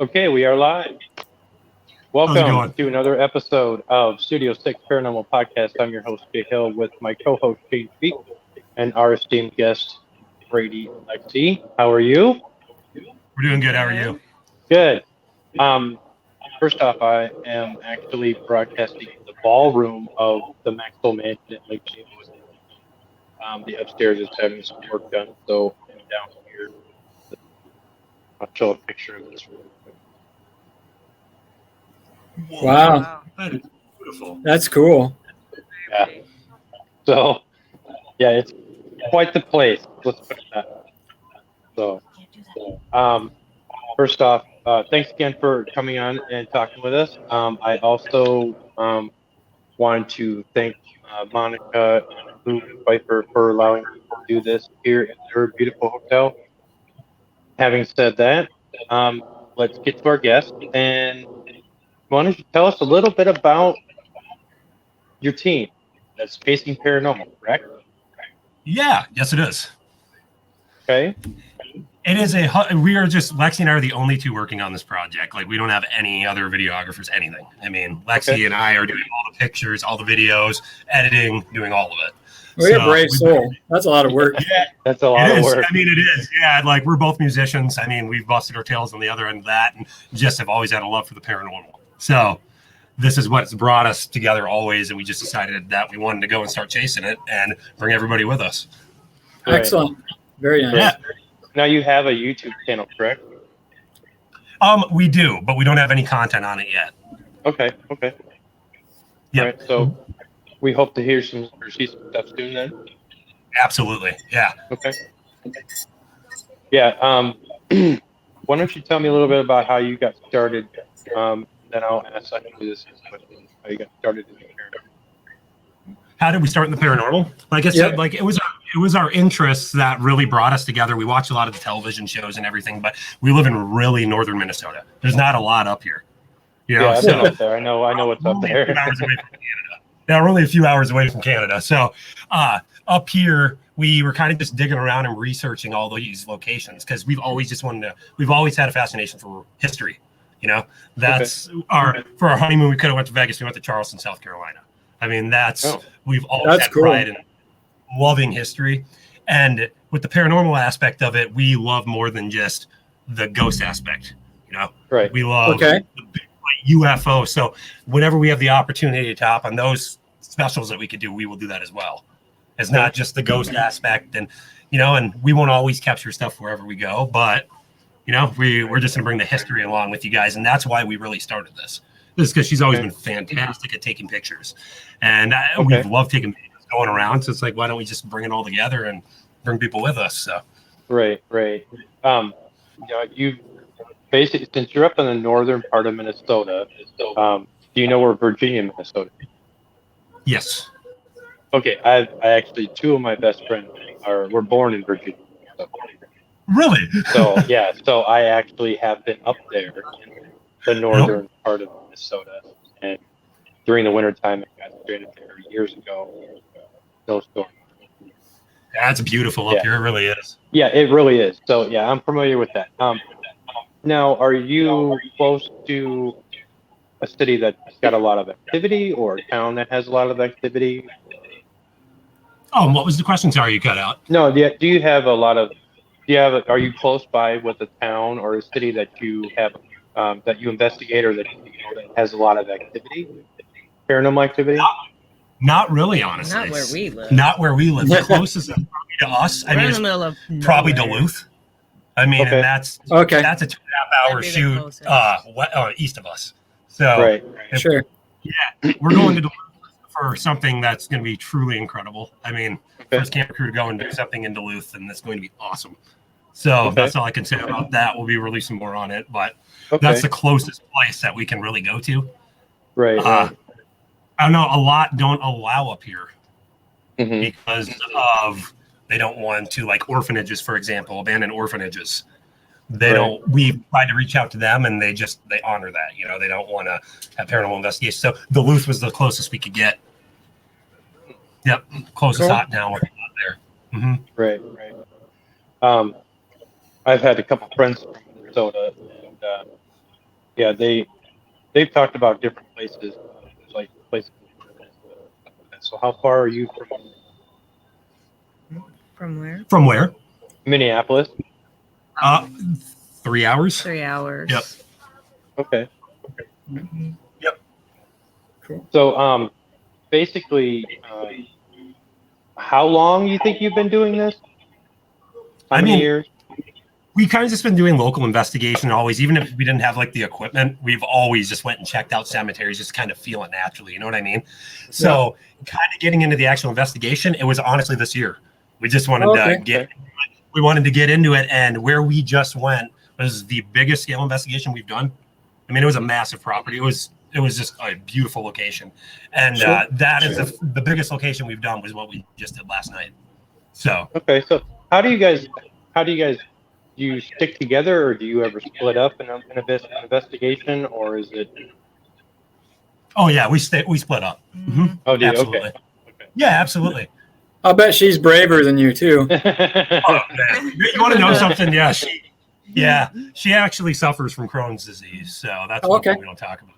Okay, we are live. How's it Welcome going? to another episode of Studio 6 Paranormal Podcast. I'm your host, Jay Hill, with my co-host, Shane Feet, and our esteemed guest, Brady and Lexi. How are you? We're doing good. How are you? Good. Um, First off, I am actually broadcasting in the ballroom of the Maxwell Mansion at Lake Geneva. The upstairs is having some work done, so I'm down here. I'll show a picture of this room. Wow, That is beautiful. that's cool. Yeah. So, yeah, it's quite the place. Let's put it that way. So, um, first off, thanks again for coming on and talking with us. I also wanted to thank Monica and Lou Pfeiffer for allowing me to do this here at their beautiful hotel. Having said that, let's get to our guest. And why don't you tell us a little bit about your team that's Chasing Paranormal, correct? Yeah, yes, it is. Okay. It is we are just, Lexi and I are the only two working on this project. Like, we don't have any other videographers, anything. I mean, Lexi and I are doing all the pictures, all the videos, editing, doing all of it. We have brave soul. That's a lot of work. Yeah, That's a lot it of is. work. I mean, it is. Yeah, like, we're both musicians. I mean, we've busted our tails on the other end of that and just have always had a love for the paranormal. So this is what's brought us together always, and we just decided that we wanted to go and start chasing it and bring everybody with us. Right. Excellent. Very nice. Yeah. Now you have a YouTube channel, correct? We do, but we don't have any content on it yet. Okay. Yeah. All right. So we hope to hear some or see some stuff soon then. Absolutely. Yeah. Okay. Yeah. Why don't you tell me a little bit about how you got started? Then I'll ask this question. How you got started in the paranormal? How did we start in the paranormal? Like I said, Yep. like it was our interests that really brought us together. We watch a lot of the television shows and everything, but we live in really northern Minnesota. There's not a lot up here. You know, Yeah, I've so been up there. I know what's up we're only a there. few hours away from Canada. Yeah, we're only a few hours away from Canada. So up here, we were kind of just digging around and researching all these locations because we've always had a fascination for history. You know, that's for our honeymoon, we could have went to Vegas. We went to Charleston, South Carolina. I mean, we've always had pride in loving history. And with the paranormal aspect of it, we love more than just the ghost aspect. You know, Right. we love the big, UFO. So whenever we have the opportunity to hop on those specials that we could do, we will do that as well. It's not just the ghost aspect, and and we won't always capture stuff wherever we go, but we're just gonna bring the history along with you guys, and that's why we really started this. This is because she's always been fantastic at taking pictures, and we've loved taking pictures going around. So it's like, why don't we just bring it all together and bring people with us? So Right. You basically, since you're up in the northern part of Minnesota, do you know where Virginia, Minnesota is? Yes. Okay, I actually, two of my best friends were born in Virginia. So. Really? So I actually have been up there in the northern part of Minnesota, and during the wintertime, I got stranded there years ago. Snowstorm. That's beautiful up here. It really is. Yeah, it really is. So yeah, I'm familiar with that. Now, are you close to a city that's got a lot of activity, or a town that has a lot of activity? What was the question? Sorry, you cut out. No, do you have a lot of? Are you close by with a town or a city that you have that you investigate or that that has a lot of activity, paranormal activity? Not really, honestly. Not where we live. Not where we live. The closest probably to us, We're in the middle of probably nowhere. Duluth. I mean, and that's a 2.5-hour shoot east of us. So Sure. Yeah, we're going to Duluth for something that's going to be truly incredible. I mean, first camp crew to go and do something in Duluth, and that's going to be awesome. So that's all I can say about that. We'll be releasing more on it, but that's the closest place that we can really go to. Right. I don't know. A lot don't allow up here because of they don't want to, like orphanages, for example, abandoned orphanages. They don't. We've tried to reach out to them, and they honor that. They don't want to have paranormal investigation. So Duluth was the closest we could get. Yep, closest hot town we're out there. Right. I've had a couple friends from Minnesota, and yeah, they've talked about different places, like places. So how far are you From where? From where? Minneapolis? 3 hours. 3 hours. Yep. Okay. Yep. Cool. So basically, how long you think you've been doing this? How many years? We kind of just been doing local investigation always, even if we didn't have like the equipment, we've always just went and checked out cemeteries, just kind of feel it naturally. You know what I mean? So kind of getting into the actual investigation, it was honestly this year. We just wanted we wanted to get into it. And where we just went was the biggest scale investigation we've done. I mean, it was a massive property. It was just a beautiful location. And that is the biggest location we've done was what we just did last night. So, okay. So how do you guys, do you stick together, or do you ever split up in an investigation, or is it? Oh yeah, we split up. Mm-hmm. Oh, do you? Absolutely. Okay. Yeah, absolutely. I'll bet she's braver than you too. Oh, man. You want to know something? Yeah, she actually suffers from Crohn's disease, so that's one thing we don't talk about.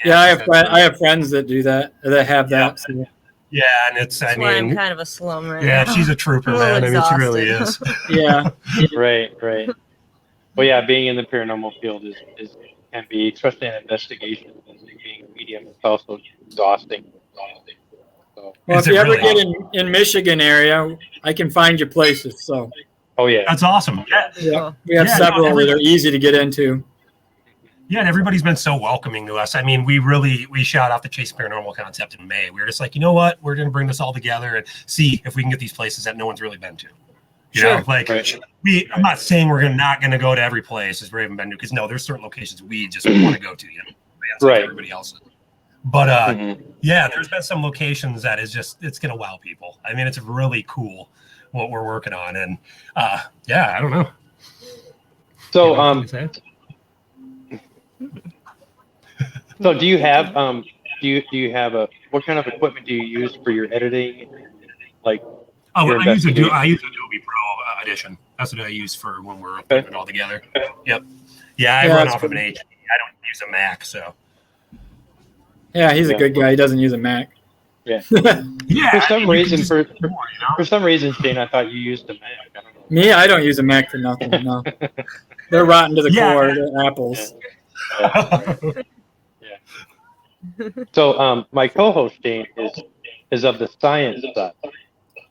I have friends that do that, that have that. So. Yeah, and it's I'm kind of a slum right now. Yeah, she's a trooper, man. I mean, she really is. Yeah. Right. Well, yeah, being in the paranormal field can be, especially in investigation, being a medium, it's also exhausting. So. Well, if you ever get in Michigan area, I can find you places. So. Oh yeah, that's awesome. Yeah, we have several that are easy to get into. Yeah, and everybody's been so welcoming to us. I mean, we shot off the Chasing Paranormal concept in May. We were just like, you know what? We're going to bring this all together and see if we can get these places that no one's really been to. You know, like I'm not saying we're not going to go to every place as we haven't been to, because no, there's certain locations we just want to go to, you know, like everybody else. But yeah, there's been some locations that is just, it's going to wow people. I mean, it's really cool what we're working on, and yeah, I don't know. So so do you have do you have what kind of equipment do you use for your editing? Like, I use Adobe Pro Edition. That's what I use for when we're putting it all together. Yep. Yeah, I run off of an HP. I don't use a Mac, so. Yeah, he's a good guy. He doesn't use a Mac. Yeah. Yeah. For some reason, Shane, I thought you used a Mac. I don't know. Me, I don't use a Mac for nothing. No. They're rotten to the core. They're apples. Yeah. So my co-host Shane is of the science side.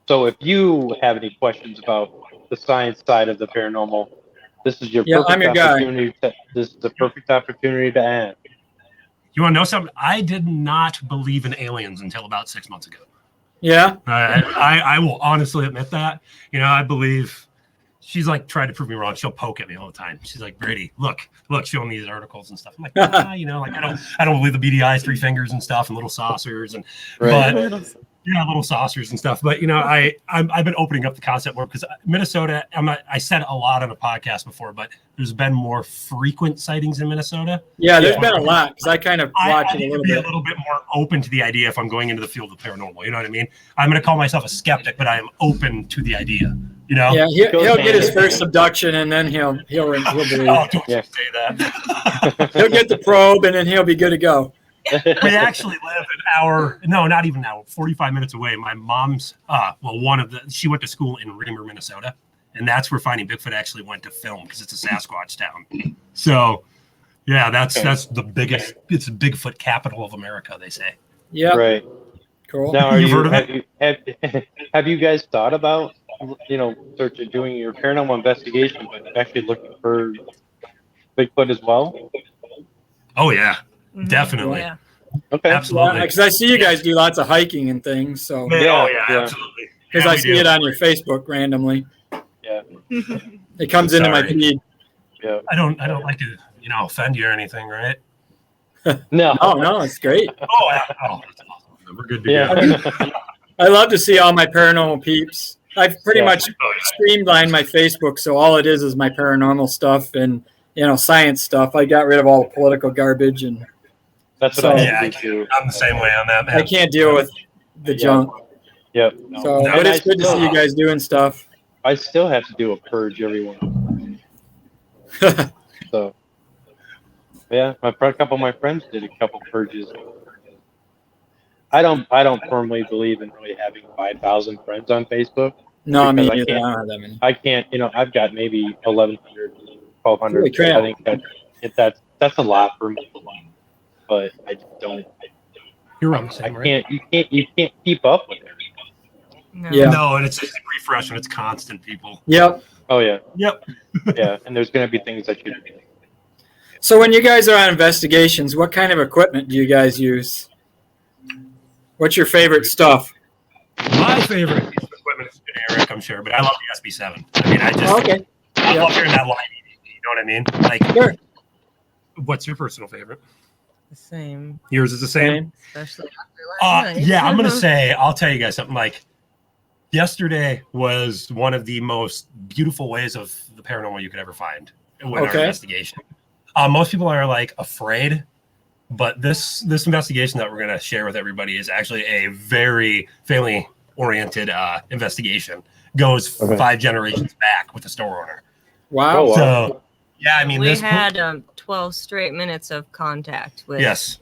So if you have any questions about the science side of the paranormal, this is your perfect opportunity. This is the perfect opportunity to ask. You want to know something? I did not believe in aliens until about 6 months ago. Yeah. I will honestly admit that. You know, I believe she's like tried to prove me wrong. She'll poke at me all the time. She's like, Brady, look, show me these articles and stuff. I'm like, you know, like I don't believe the BDI's 3 fingers and stuff and little saucers and little saucers and stuff. But you know, I've been opening up the concept more because Minnesota. I said a lot on a podcast before, but there's been more frequent sightings in Minnesota. Yeah, there's been a lot because I kind of watch it a little bit. A little bit more open to the idea if I'm going into the field of paranormal. You know what I mean? I'm going to call myself a skeptic, but I am open to the idea. You know? Yeah, he'll get his first abduction and then he'll believe. Oh, don't you say that. He'll get the probe and then he'll be good to go. We actually live not even an hour, 45 minutes away. My mom's, she went to school in Reamer, Minnesota, and that's where Finding Bigfoot actually went to film because it's a Sasquatch town. So, yeah, that's the biggest. It's the Bigfoot capital of America, they say. Yeah. Right. Cool. Now, have you guys thought about, you know, doing your paranormal investigation, but actually looking for Bigfoot as well? Oh yeah. Definitely. Yeah. Okay. Absolutely. Because I see you guys do lots of hiking and things. So. Absolutely. Because I see it on your Facebook randomly. Yeah. It comes into my feed. Yeah. I don't like to, you know, offend you or anything, right? No. Oh no, it's great. That's awesome. We're good to go. I love to see all my paranormal peeps. I've pretty much streamlined my Facebook, so all it is my paranormal stuff and, you know, science stuff. I got rid of all the political garbage and. That's what I do. I'm the same way on that, man. I can't deal with the junk. Yep. So, but it's good to see you guys doing stuff. I still have to do a purge every once in a while. So, Yeah, a couple of my friends did a couple purges. I don't firmly believe in really having 5,000 friends on Facebook No, I because mean, I I can't don't have that many. I can't I've got maybe 1,100, 1,200. Holy crap. I think that's a lot for me, but I just don't. You're on the I same, right? you can't keep up with it. No. Yeah. No, and it's refresh and it's constant, people. Yep. Oh yeah, Yep. yeah, and there's gonna be things that you. So when you guys are on investigations, what kind of equipment do you guys use? What's your favorite stuff? My favorite piece of equipment is generic, I'm sure, but I love the SB7. I mean, Okay. I Yeah. love hearing that line. You know what I mean? Like, Sure. what's your personal favorite? The same. Yours is the same. Especially after last night. Yeah, I'm gonna say. I'll tell you guys something. Like, yesterday was one of the most beautiful ways of the paranormal you could ever find in our investigation. Most people are like afraid, but this investigation that we're gonna share with everybody is actually a very family oriented investigation. Goes 5 generations back with the store owner. Wow. Oh, wow. So yeah, I mean, we this had 12 straight minutes of contact with yes,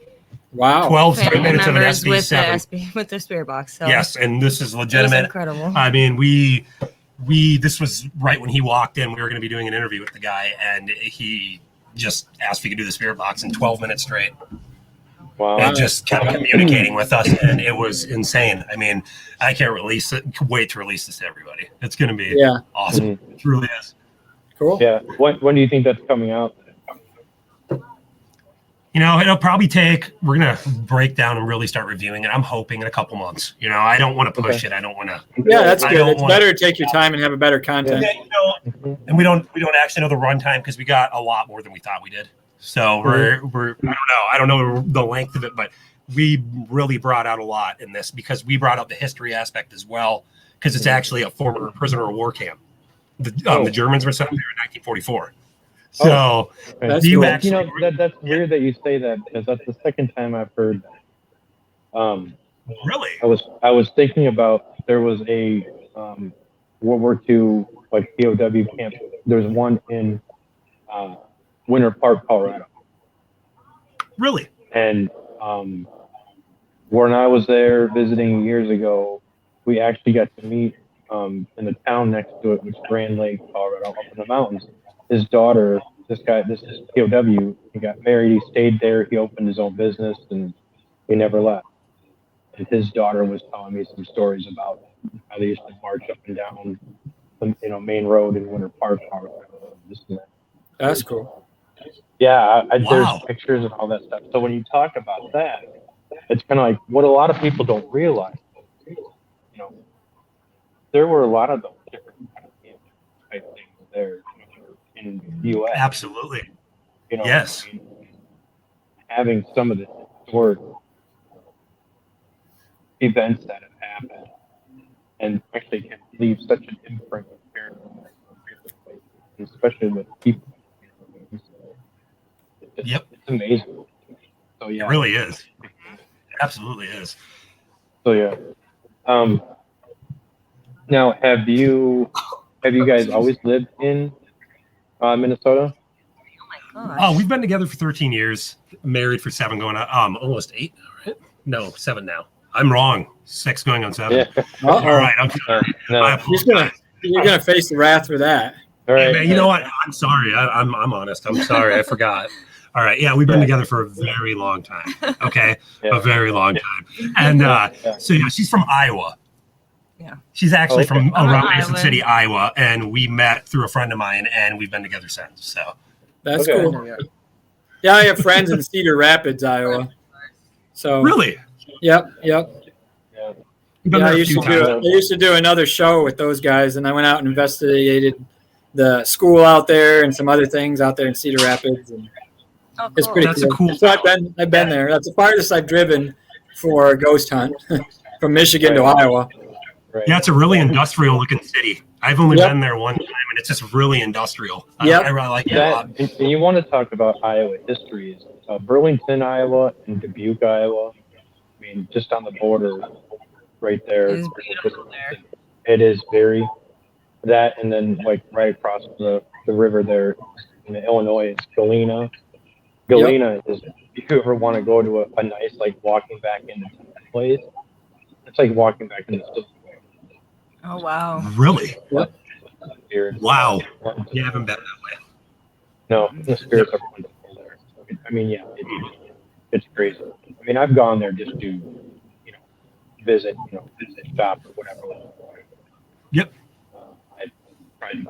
Wow. 12 straight family minutes of an members with the SB7. with the spirit box. So Yes, and this is it was legitimate. incredible. I mean, we this was right when he walked in. We were going to be doing an interview with the guy, and he just asked if he could do the spirit box in 12 minutes straight. Wow. And just kept communicating with us, and it was insane. I mean, I can't wait to release this to everybody. It's going to be awesome. Mhm. It truly is. Cool. Yeah. When do you think that's coming out? You know, it'll probably take. We're going to break down and really start reviewing it. I'm hoping in a couple months. You know, I don't want to push it. I don't want to. Yeah, that's I good. don't It's wanna- better to take your time and have a better content. Yeah, you know, and we don't actually know the runtime because we got a lot more than we thought we did. So we're I don't know the length of it, but we really brought out a lot in this because we brought out the history aspect as well because it's actually a former prisoner of war camp. The Germans were set up there in 1944. So That's you cool. actually That's weird that you say that because that's the second time I've heard that. really I was thinking about there was a World War II like POW camp. There's one in Winter Park, Colorado, really and when I was there visiting years ago, we actually got to meet in the town next to it, which is Grand Lake, Colorado, up in the mountains. His daughter, this is POW. He got married. He stayed there. He opened his own business, and he never left. And his daughter was telling me some stories about how they used to march up and down the main road in Winter Park, Colorado. That's cool. Yeah, Wow. there's pictures and all that stuff. So when you talk about that, it's kind of like what a lot of people don't realize. There were a lot of those different kind of type things there in the U.S. absolutely I yes. mean, having some of the historic events that have happened and actually can leave such an imprint of paranormal, especially with people. It's amazing. So yeah, It really is. It absolutely is. So yeah. Now, have you guys always lived in Minnesota? Gosh. We've been together for 13 years, married for 7, going on almost 8, right? No, 7 now. I'm wrong. 6 going on 7. Yeah. All right, I'm sorry. No. I apologize. You're gonna face the wrath for that. All right. Hey, man, you know what? I'm sorry. I'm honest. I'm sorry. I forgot. All right. Yeah, we've been together for a very long time. Okay, Yeah. a very long time. And so yeah, she's from Iowa. Yeah. She's actually from I'm around an Mason Iowan. City, Iowa, and we met through a friend of mine, and we've been together since. So That's Okay. cool. Yeah, I have friends in Cedar Rapids, Iowa. So really, Yep. Yeah. we've been Yeah, there I a used few to do times. I used to do another show with those guys, and I went out and investigated the school out there and some other things out there in Cedar Rapids, and Oh, cool. it's pretty That's a cool So I've been there. That's the farthest I've driven for a ghost hunt from Michigan to Right. Iowa. Right. Yeah, it's a really industrial looking city. I've only Yep. been there one time, and it's just really industrial. Yep. I really like it a lot. That, and you want to talk about Iowa histories. Burlington, Iowa, and Dubuque, Iowa. I mean, just on the border, right there. It is beautiful there. It is very that, and then like right across the river there in Illinois, it's Galena. Galena is, if you ever want to go to a nice, like, walking back into that place, it's like walking back into the Oh wow. Really? Yep. spirits. Wow. You haven't been that way. No, the spirits are wonderful there. I mean, yeah, it's crazy. I mean, I've gone there just to, visit, shop or whatever. Yep. I tried.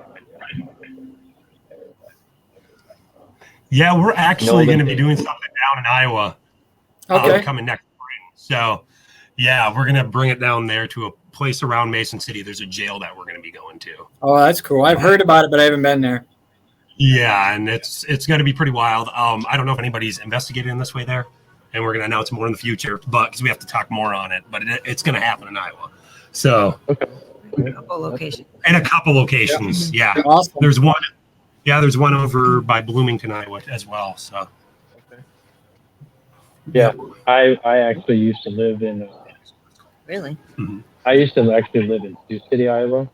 Yeah, we're actually that going to be they- doing something down in Iowa Okay. coming next spring. So, yeah, we're going to bring it down there to a place around Mason City. There's a jail that we're going to be going to. Oh, that's cool. I've heard about it, but I haven't been there. Yeah, and it's going to be pretty wild. I don't know if anybody's investigated in this way there, and we're going to announce more in the future, but because we have to talk more on it. But it's going to happen in Iowa. So, Okay. Couple locations. in a couple locations, yeah. Awesome. There's one. Yeah, there's one over by Bloomington, Iowa, as well. So, Yeah, I actually used to live in. Really? I used to actually live in Sioux City, Iowa,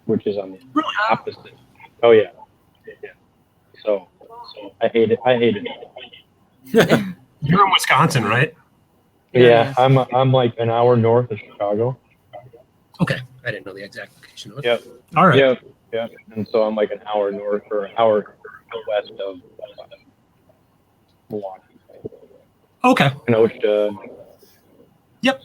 which is on the really, opposite. Oh yeah. So I hate it. you're in Wisconsin, right? Yeah, I'm like an hour north of Chicago. Okay, I didn't know the exact location of it. Yep. All right. Yeah. And so I'm like an hour north or an hour west of Milwaukee. Okay. Kenosha. Yep.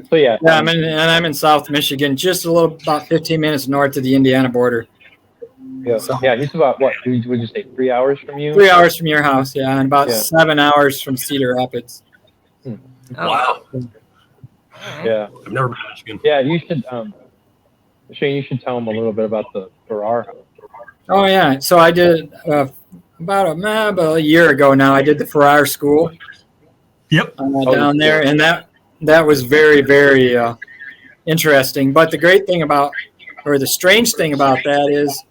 So yeah. Yeah, I'm in South Michigan, just a little about 15 minutes north of the Indiana border. Yeah, he's about what? Would you say 3 hours from you? 3 hours from your house, yeah, and about Yeah. 7 hours from Cedar Rapids. Oh, Wow. all right. Yeah. I've never been to Michigan. Yeah, you should Shane, you should tell him a little bit about the Farrar house. Oh yeah, so I did about a year ago now. I did the Farrar School Yep. down there, and that was very, very interesting. But the great thing about, or the strange thing about that is,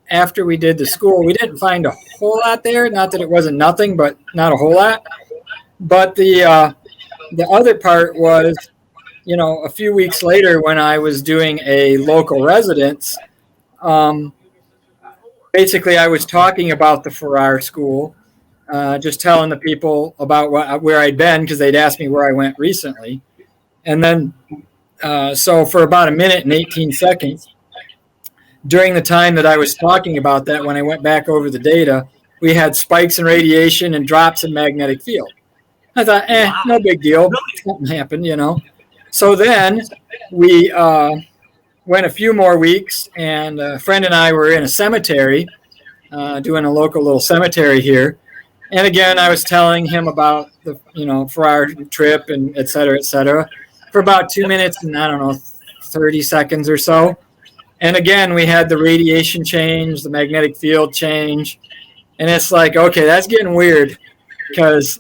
after we did the school, we didn't find a whole lot there. Not that it wasn't nothing, but not a whole lot. But the other part was, a few weeks later when I was doing a local residence, basically I was talking about the Farrar School, just telling the people about where I'd been because they'd asked me where I went recently. And then, so for about a minute and 18 seconds, during the time that I was talking about that, when I went back over the data, we had spikes in radiation and drops in magnetic field. I thought, no big deal. Something happened, So then we went a few more weeks, and a friend and I were in a cemetery, doing a local little cemetery here. And again, I was telling him about the, Farrar trip and et cetera, for about 2 minutes and 30 seconds or so. And again, we had the radiation change, the magnetic field change. And it's like, okay, that's getting weird because,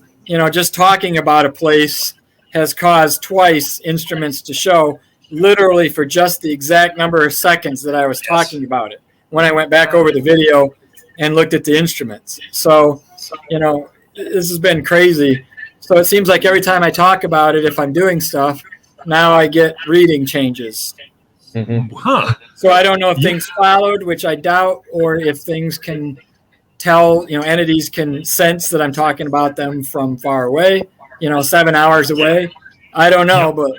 just talking about a place has caused twice instruments to show literally for just the exact number of seconds that I was talking about it when I went back over the video and looked at the instruments. So, this has been crazy. So it seems like every time I talk about it, if I'm doing stuff, now I get reading changes. Mm-hmm. Huh. So I don't know if things followed, which I doubt, or if things can tell, entities can sense that I'm talking about them from far away, 7 hours away. I don't know, but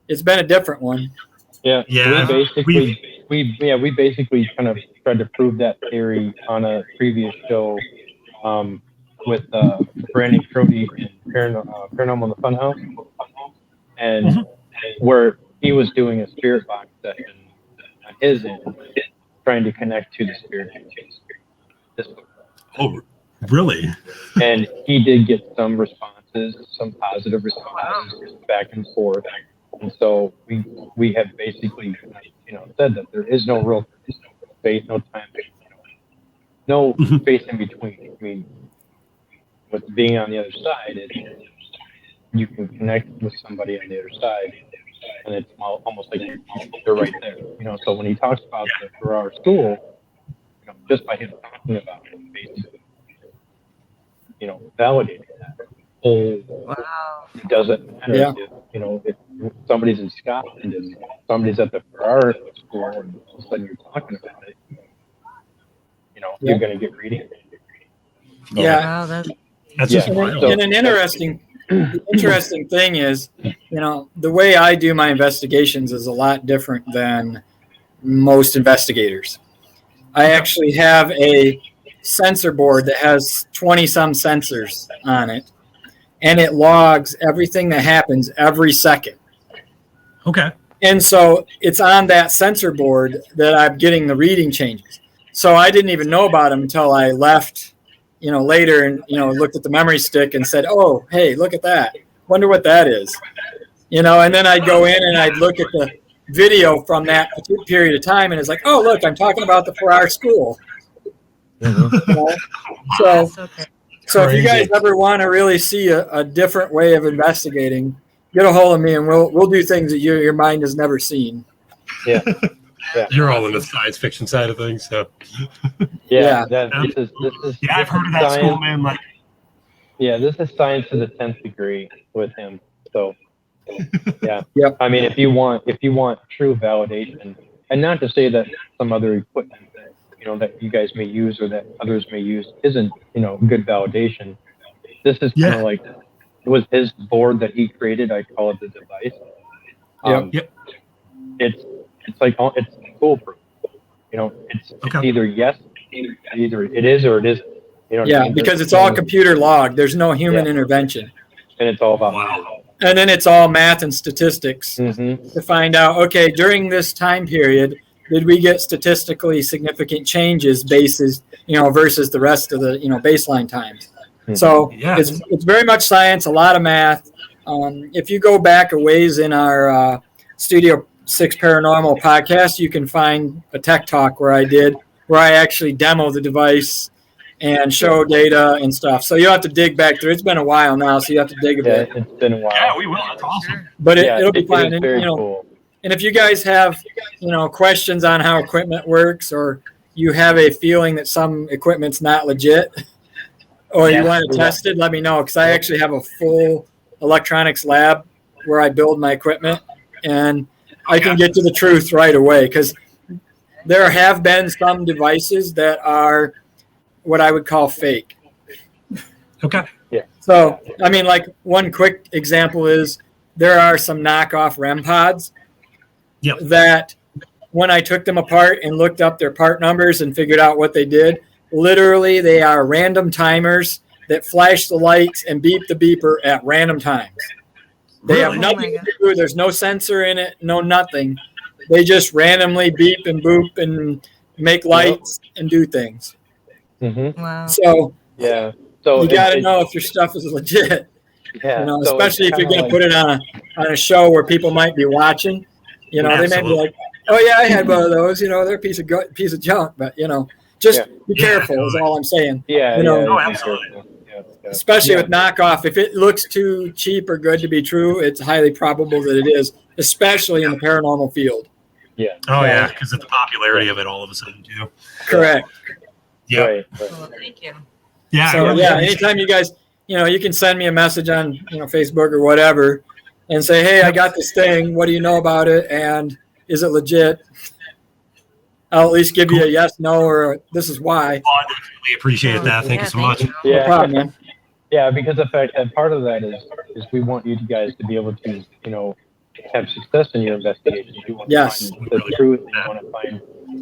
it's been a different one. Yeah. Yeah. We basically kind of tried to prove that theory on a previous show with Brandon Crody and Paranormal in the Funhouse, and where he was doing a spirit box session on his end, trying to connect to the spirit. Oh, really? And he did get some responses, some positive responses back and forth. And so we have basically, said that there is no real space, no time, no space in between. I mean, with being on the other side, you can connect with somebody on the other side, and it's almost like they're right there. So when he talks about the Farrar School, just by him talking about it, basically, validating that. Wow. It doesn't matter if somebody's in Scotland and somebody's at the Farrar School, and all of a sudden you're talking about it. You're going to get reading. Yeah. Wow, that's That's Yeah. just wild. And an interesting thing is, the way I do my investigations is a lot different than most investigators. I actually have a sensor board that has 20 some sensors on it, and it logs everything that happens every second. Okay. And so it's on that sensor board that I'm getting the reading changes. So I didn't even know about them until I left, later and, looked at the memory stick and said, oh, hey, look at that. Wonder what that is. And then I'd go in and I'd look at the video from that period of time, and it's like, oh, look, I'm talking about the 4-hour school. So, okay. so if you guys Crazy. ever want to really see a different way of investigating, get a hold of me, and we'll do things that your mind has never seen. Yeah. You're all in the science fiction side of things, so Yeah. This is yeah, I've heard of that science. school, man. Like, Yeah, this is science to the 10th degree with him. So, yeah. Yep. I mean, if you want true validation, and not to say that some other equipment that that you guys may use or that others may use isn't good validation. This is kind of like it was his board that he created. I call it the device. Yep. It's like it's foolproof. It's either yes, either it is or it isn't. Yeah, because it's all computer logged. There's no human intervention. And it's all about And then it's all math and statistics Mm-hmm. to find out, okay, during this time period, did we get statistically significant changes versus the rest of the, baseline times? Mm-hmm. So it's very much science, a lot of math. If you go back a ways in our Studio 6 Paranormal podcast, you can find a tech talk where I actually demo the device and show data and stuff. So you have to dig back through. It's been a while now, so you have to dig a bit. It's been a while. yeah, we will. That's awesome. But it'll be fine. It's And, very cool. and if you guys have, questions on how equipment works, or you have a feeling that some equipment's not legit, or you want to test it, let me know, because I actually have a full electronics lab where I build my equipment, and I can get to the truth right away, because there have been some devices that are what I would call fake. Okay. So, I mean, like one quick example is there are some knockoff REM pods that when I took them apart and looked up their part numbers and figured out what they did, literally they are random timers that flash the lights and beep the beeper at random times. They have nothing to do. There's no sensor in it, no nothing. They just randomly beep and boop and make lights and do things. Mm-hmm. Wow. So so you got to know if your stuff is legit. Yeah, Especially if you're going to put it on a show where people might be watching. They may be like, "Oh yeah, I had one of those." They're a piece of junk, but just be careful. Is all I'm saying. Absolutely. Especially with knockoff, if it looks too cheap or good to be true, it's highly probable that it is, especially in the paranormal field. Yeah. Oh yeah, because of the popularity of it all of a sudden too. Correct. Yeah. Right. Well, thank you. Yeah. So anytime you guys, you can send me a message on Facebook or whatever, and say, "Hey, I got this thing. What do you know about it? And is it legit?" I'll at least give you a yes, no, or this is why. Oh, I definitely appreciate that. Thank you so much. Yeah. No problem, man. Yeah, because the fact and part of that is we want you guys to be able to have success in your investigation. You want to find the truth. You want to find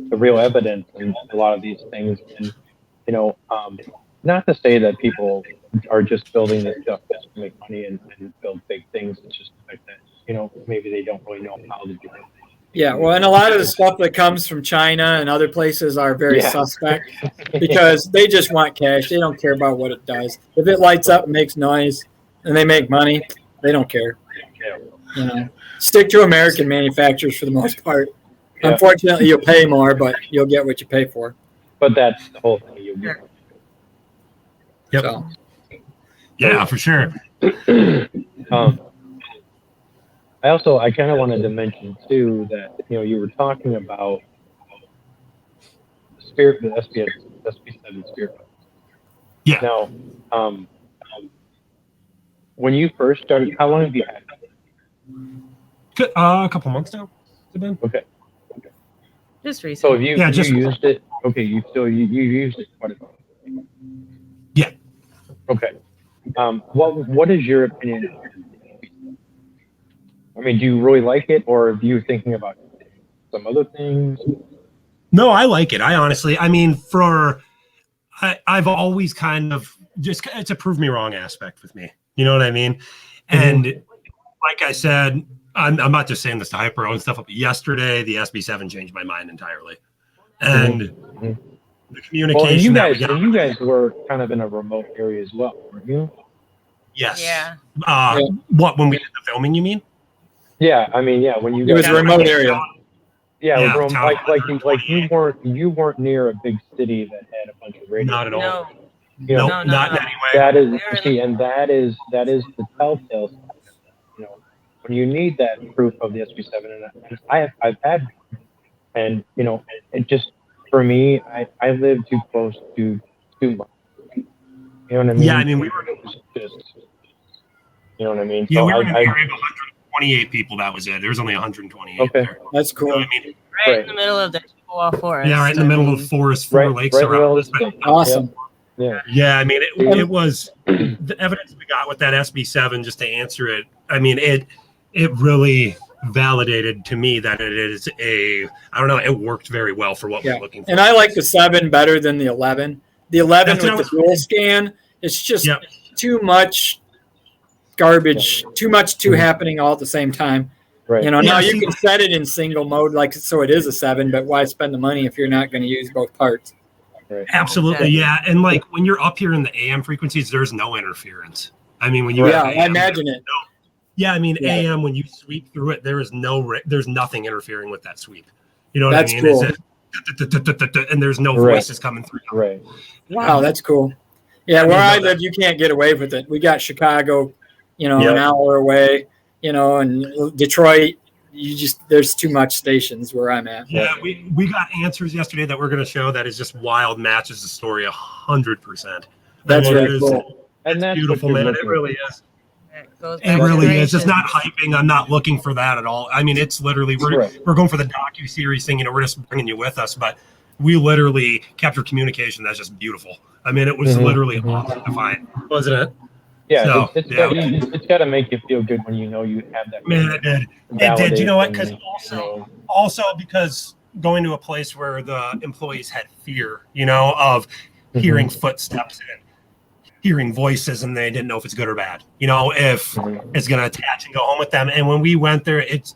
the real evidence in a lot of these things. And not to say that people are just building this stuff just to make money and build big things. It's just the fact that maybe they don't really know how to do it. Yeah, well, and a lot of the stuff that comes from China and other places are very suspect because they just want cash. They don't care about what it does. If it lights up and makes noise and they make money, they don't care. Stick to American manufacturers for the most part. Yeah. Unfortunately, you'll pay more, but you'll get what you pay for. But that's the whole thing. You get. Yep. So. Yeah, for sure. I kind of wanted to mention too that you were talking about the SP7 spirit. Yeah. Now, when you first started, how long have you had it? A couple months now. Okay. Just recently. So have you used it? Okay, you used it quite a bit. Yeah. What is your opinion? I mean, do you really like it, or are you thinking about some other things? No, I like it. I honestly, I mean, I've always kind of just, it's a prove me wrong aspect with me. You know what I mean? And like I said, I'm not just saying this to hype our own stuff up. Yesterday, the SB7 changed my mind entirely. And the communication well, that we got. you guys were kind of in a remote area as well, weren't you? Yes. Yeah. What, when we did the filming, you mean? Yeah, I mean, yeah, when you It was guys a remote area. Yeah, Yeah, it was town like you weren't near a big city that had a bunch of radio. Not at all. No. You know, No, not in any way. that is Really? see, and that is the telltale sign. You know, when you need that proof of the SB7, and I've had, and you know, it just for me, I live too close to too much. You know what I mean? Yeah, I mean, we were. Just you know what I mean? Yeah, So we were in an area of 128 people. That was it. There was only 128 Okay. there. That's cool. You know what I mean? Right in the middle of the Chippewa Forest. Yeah, right in the middle of the forest, four lakes around us. Awesome. Yeah. Yeah, I mean, it was the evidence we got with that SB7. Just to answer it, I mean, it really validated to me that it is I don't know, it worked very well for what we're looking for. And I like the 7 better than the 11. The 11 That's with the dual scan, it's just too much garbage, too happening all at the same time. Right. You know, now you can set it in single mode, like so it is a 7, but why spend the money if you're not going to use both parts? Right. Absolutely, yeah. And like when you're up here in the AM frequencies, there's no interference. I mean, when you have AM, I imagine it. Yeah, I mean, AM, when you sweep through it, there's nothing interfering with that sweep. You know what I mean? Cool. And there's no voices coming through. Right. Wow, that's cool. Yeah, where I live, you can't get away with it. We got Chicago, you know, an hour away, you know, and Detroit. There's too much stations where I'm at. Yeah, we got answers yesterday that we're going to show that is just wild, matches the story 100%. That's really cool. And that's beautiful, man. It really is. It really is. It's not hyping. I'm not looking for that at all. I mean, it's literally we're going for the docu-series thing. You know, we're just bringing you with us, but we literally captured communication that's just beautiful. I mean, it was literally awesome to find, wasn't it? Yeah, so, it's got to make you feel good when you know you have that. Man, it did. It did. You know what? Because also because going to a place where the employees had fear, you know, of hearing footsteps and hearing voices, and they didn't know if it's good or bad. You know, if it's going to attach and go home with them. And when we went there, it's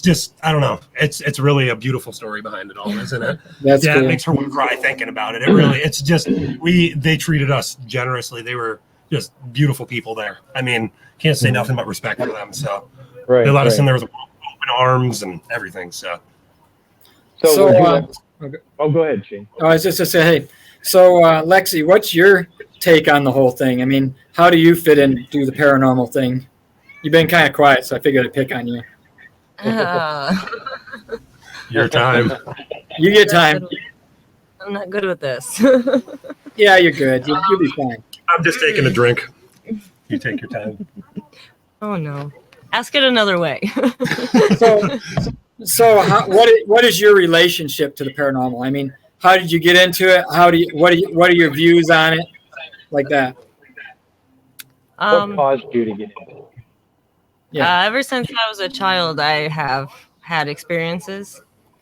just, I don't know. It's really a beautiful story behind it all, isn't it? That's cool. It makes her cry thinking about it. It really, it's just, they treated us generously. They were just beautiful people there. I mean, can't say nothing but respect for them. So they let us in there with open arms and everything. So go ahead, Shane. I was just to say, hey, so Lexi, what's your take on the whole thing? I mean, how do you fit in do the paranormal thing? You've been kind of quiet, so I figured I'd pick on you. Your time. You get time. I'm not good with this. Yeah, you're good. You'll be fine. I'm just taking a drink. You take your time. Oh no. Ask it another way. So what is your relationship to the paranormal? I mean, how did you get into it? What are your views on it? Like that. What caused you to get into it? Yeah. Ever since I was a child, I have had experiences.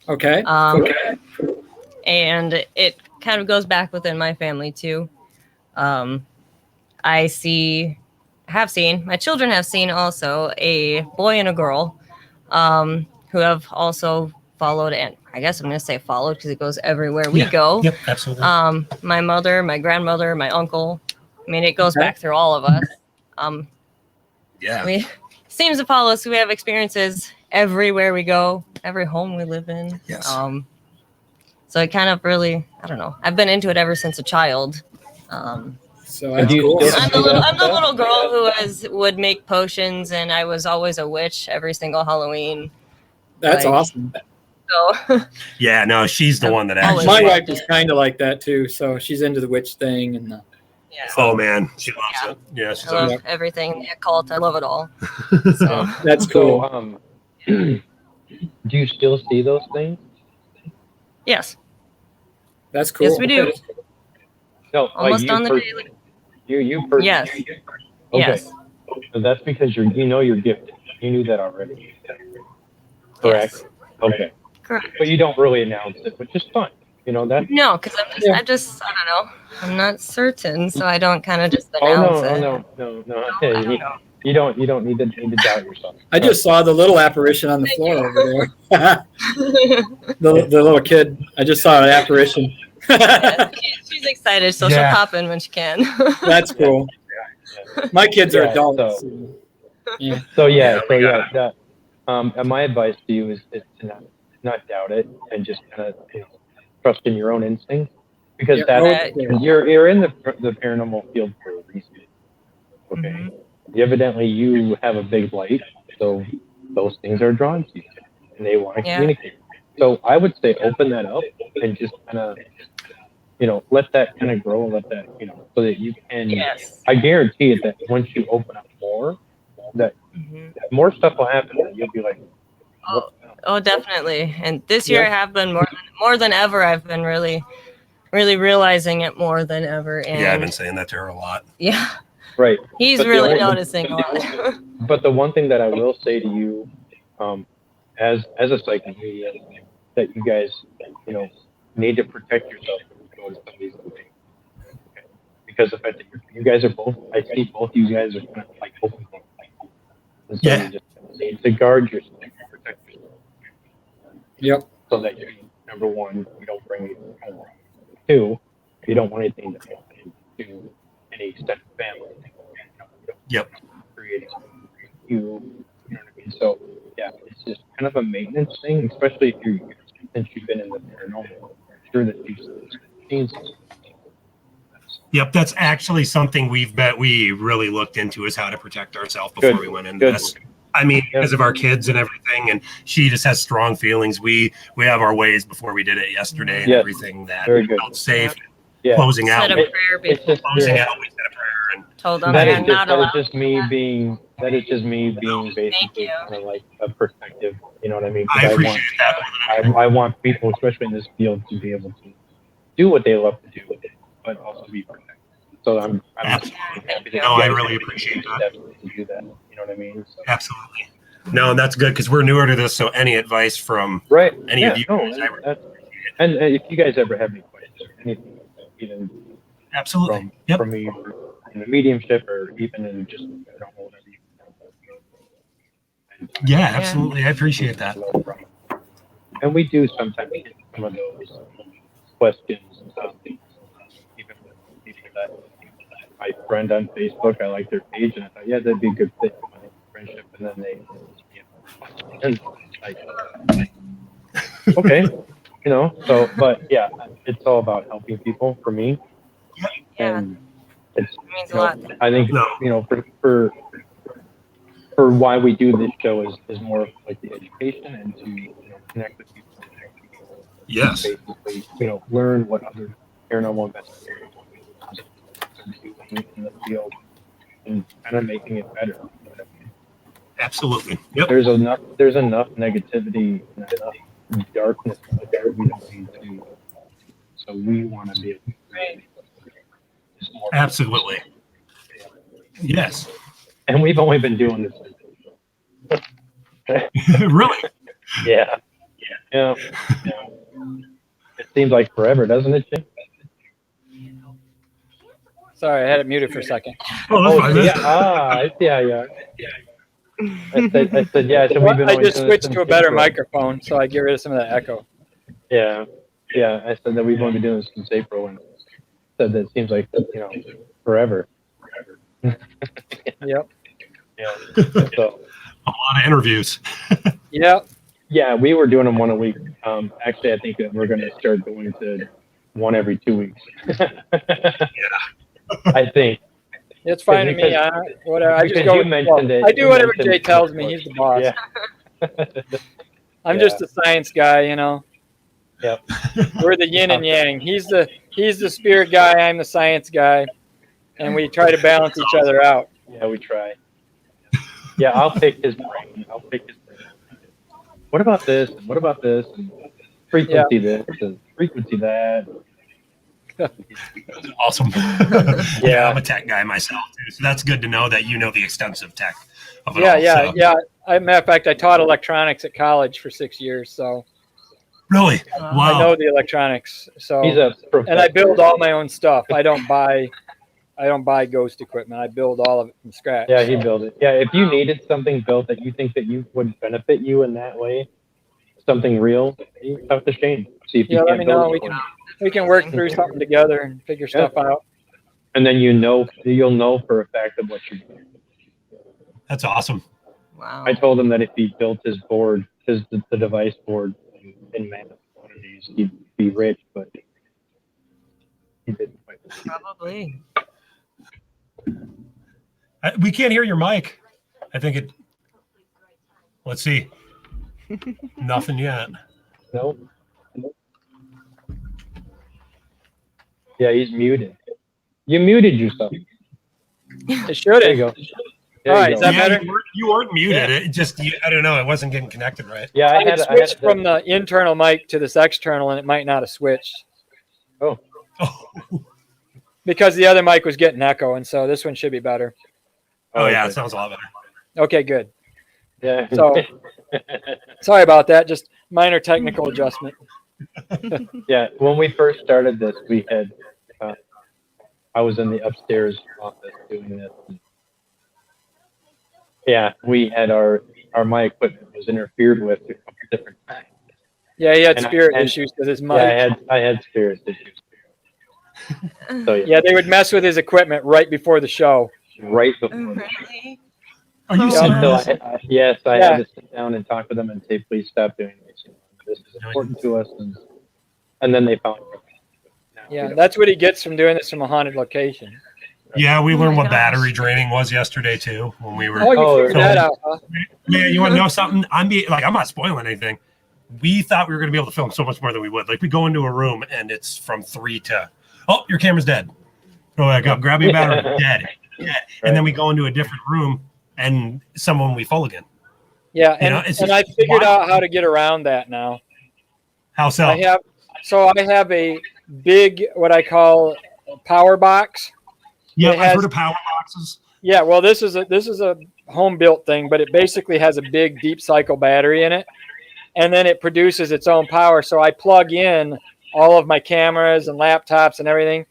Okay. And it kind of goes back within my family too. My children have seen also a boy and a girl who have also followed, and I guess I'm going to say followed because it goes everywhere we go. Yep, absolutely. My mother, my grandmother, my uncle. I mean, it goes back through all of us. Seems to follow us. We have experiences everywhere we go, every home we live in. Yes. So it kind of really, I don't know. I've been into it ever since a child. So that's cool. I'm the little girl who would make potions, and I was always a witch every single Halloween. That's awesome. So yeah, no, she's the one that actually. My wife is kind of like that too. So she's into the witch thing and. Oh man, she loves it. Yeah, she's I love everything. The occult, I love it all. So that's cool. So, do you still see those things? Yes. That's cool. Yes, we do. No, Almost on the daily. You personally. Yes. Okay. Yes. So that's because you're gifted. You knew that already. Correct. Yes. Okay. Correct. But you don't really announce it, which is fine. That. No, because Yeah. I don't know. I'm not certain, so I don't kind of just Oh announce no, it. no. I don't know. You don't need to doubt yourself. I just saw the little apparition on the Thank floor you. over there. the little kid. I just saw an apparition. Yeah, she's excited, so Yeah. she'll pop in when she can. That's cool. My kids are Yeah, adults. so- Yeah. That, and my advice to you is to not doubt it and just kind of trust in your own instincts because Yeah, that's okay. you're in the paranormal field for a reason. Okay, Mhm. evidently you have a big light, so those things are drawn to you and they want to Yeah. communicate. So I would say open that up and just kind of let that kind of grow and let that so that you can. Yes. I guarantee it that once you open up more, that Mhm. more stuff will happen and you'll be like, Oh, oh, definitely. And this year I have been more than ever. I've been really realizing it more than ever. And Yeah, I've been saying that to her a lot. yeah, right. he's But the really only- noticing a lot. But the one thing that I will say to you, as a psychic medium, that you guys, need to protect yourself when you go to somebody's location. Okay? Because the fact that you guys are both, I see both you guys are kind of like open book. And so Yeah. you just need to guard yourself, protect yourself. Yep. So that number one, you don't bring anything home. Two, you don't want anything to happen to any extended family. You don't Yep. create you know what I mean? So yeah, it's just kind of a maintenance thing, especially if since you've been in the paranormal. I'm sure that you've seen some. Yep, that's actually something we really looked into is how to protect ourselves before Good, we went into good. this. I mean, Yep. because of our kids and everything, and she just has strong feelings. We have our ways before we did it yesterday and Yes. everything that Very we good. felt safe. Yeah, Closing Said out, a prayer it's before. just closing out, we said a prayer, and Told them that they're is not allowed. just me being basically you. kind of like a perspective. You know what I mean? I 'Cause appreciate that. I want people, especially in this field, to be able to do what they love to do, but also be protected. So I'm Absolutely. happy that No, you I guys really take appreciate the that. steps to do that. You know what I mean? So. Absolutely. No, and that's good because we're newer to this. So any advice from Right. any of you No, guys, I really that's, and if you guys ever have any questions or anything, even absolutely. Yep. from me in the mediumship or even in just whatever you Yeah, absolutely. I appreciate that. no problem. And we do sometimes get some of those questions, even with people that my friend on Facebook, I like their page, and I thought, yeah, that'd be a good fit for my friendship. And then they, and like, okay, So, but yeah, it's all about helping people for me, Yeah, and it's it means a lot. I think No. for why we do this show is more of like the education and to connect with people. Yes. Basically, learn what other paranormal investigators are doing in the field and kind of making it better. Absolutely. Yep. There's enough negativity and enough darkness out there we don't need to. So we want to be able to create more. Absolutely. Yes. And we've only been doing this. Really? Yeah. It seems like forever, doesn't it, Jim? Sorry, I had it muted for a second. Oh, that's fine. yeah. I see how you are. I said, yeah. So we've been I only just doing switched this to a since better April. microphone, so I get rid of some of that echo. Yeah. I said that we've only been doing this since April, and said that it seems like forever. Yep. Yeah. So. A lot of interviews. Yep. Yeah, we were doing them one a week. Actually, I think that we're going to start going to one every 2 weeks. I think. It's fine to me. Because- Whatever. I just because go. you mentioned it. I do you whatever mentioned Jay it tells me. before. He's the boss. Yeah. I'm just a science guy, Yep. We're the yin and yang. He's the spirit guy. I'm the science guy, and we try to balance each other out. Yeah, we try. Yeah, I'll pick his brain. What about this? And what about this? And frequency this and frequency that. Awesome. Yeah. I'm a tech guy myself too, so that's good to know that you know the extensive tech of it Yeah, all. yeah, So. yeah. Matter of fact, I taught electronics at college for 6 years, so Really? Wow. I Wow. know the electronics. So He's a professor. and I build all my own stuff. I don't buy ghost equipment. I build all of it from scratch. Yeah, he built it. Yeah, if you needed something built that you think that you would benefit you in that way, something real, you talk to Shane. See if Yeah, you let can't me build know. it We for can you. work through something together and figure stuff out. And then you'll know for a fact of what you're doing. That's awesome. Wow. I told him that if he built his board, the device board in massive quantities, he'd be rich, but he didn't quite. Probably. We can't hear your mic. I think it. Let's see. Nothing yet. No. Yeah, he's muted. You muted yourself. It should There you have. go. There All you right, go. is that better? You weren't muted. It just, I don't know. It wasn't getting connected right. Yeah, I had switched from the internal mic to this external, and it might not have switched Oh, because the other mic was getting echo, and so this one should be better. oh yeah, okay. it sounds a lot better. Okay, good. Yeah. So sorry about that. Just minor technical adjustment. Yeah, when we first started this, we had I was in the upstairs office doing this. Yeah, we had our my equipment was interfered with a couple different times. Yeah, he had And spirit issues with his mic. Yeah, I had spirit issues. So Yeah, they would mess with his equipment right before the show. right Oh, before. really? Are you Yeah. Until serious? I Yeah. had to sit down and talk to them and say, please stop doing this. This is important to us. And then they found it. Now, Yeah, you know, that's what he gets from doing this from a haunted location. Yeah, we Oh learned my what gosh. battery draining was yesterday too when we were. Oh, you Oh, figured that out, huh? Man, you want to know something? I'm not spoiling anything. We thought we were going to be able to film so much more than we would. Like we go into a room and it's from 3 to, oh, your camera's dead. Go back up, grab your battery, dead. Yeah. And then we go into a different room and someone we full again. Yeah, You and, know, it's and just I figured wild. out how to get around that now. How so? I have a big, what I call a power box. Yeah, it I've has- heard of power boxes. Yeah, well, this is a home built thing, but it basically has a big deep cycle battery in it, and then it produces its own power. So I plug in all of my cameras and laptops and everything,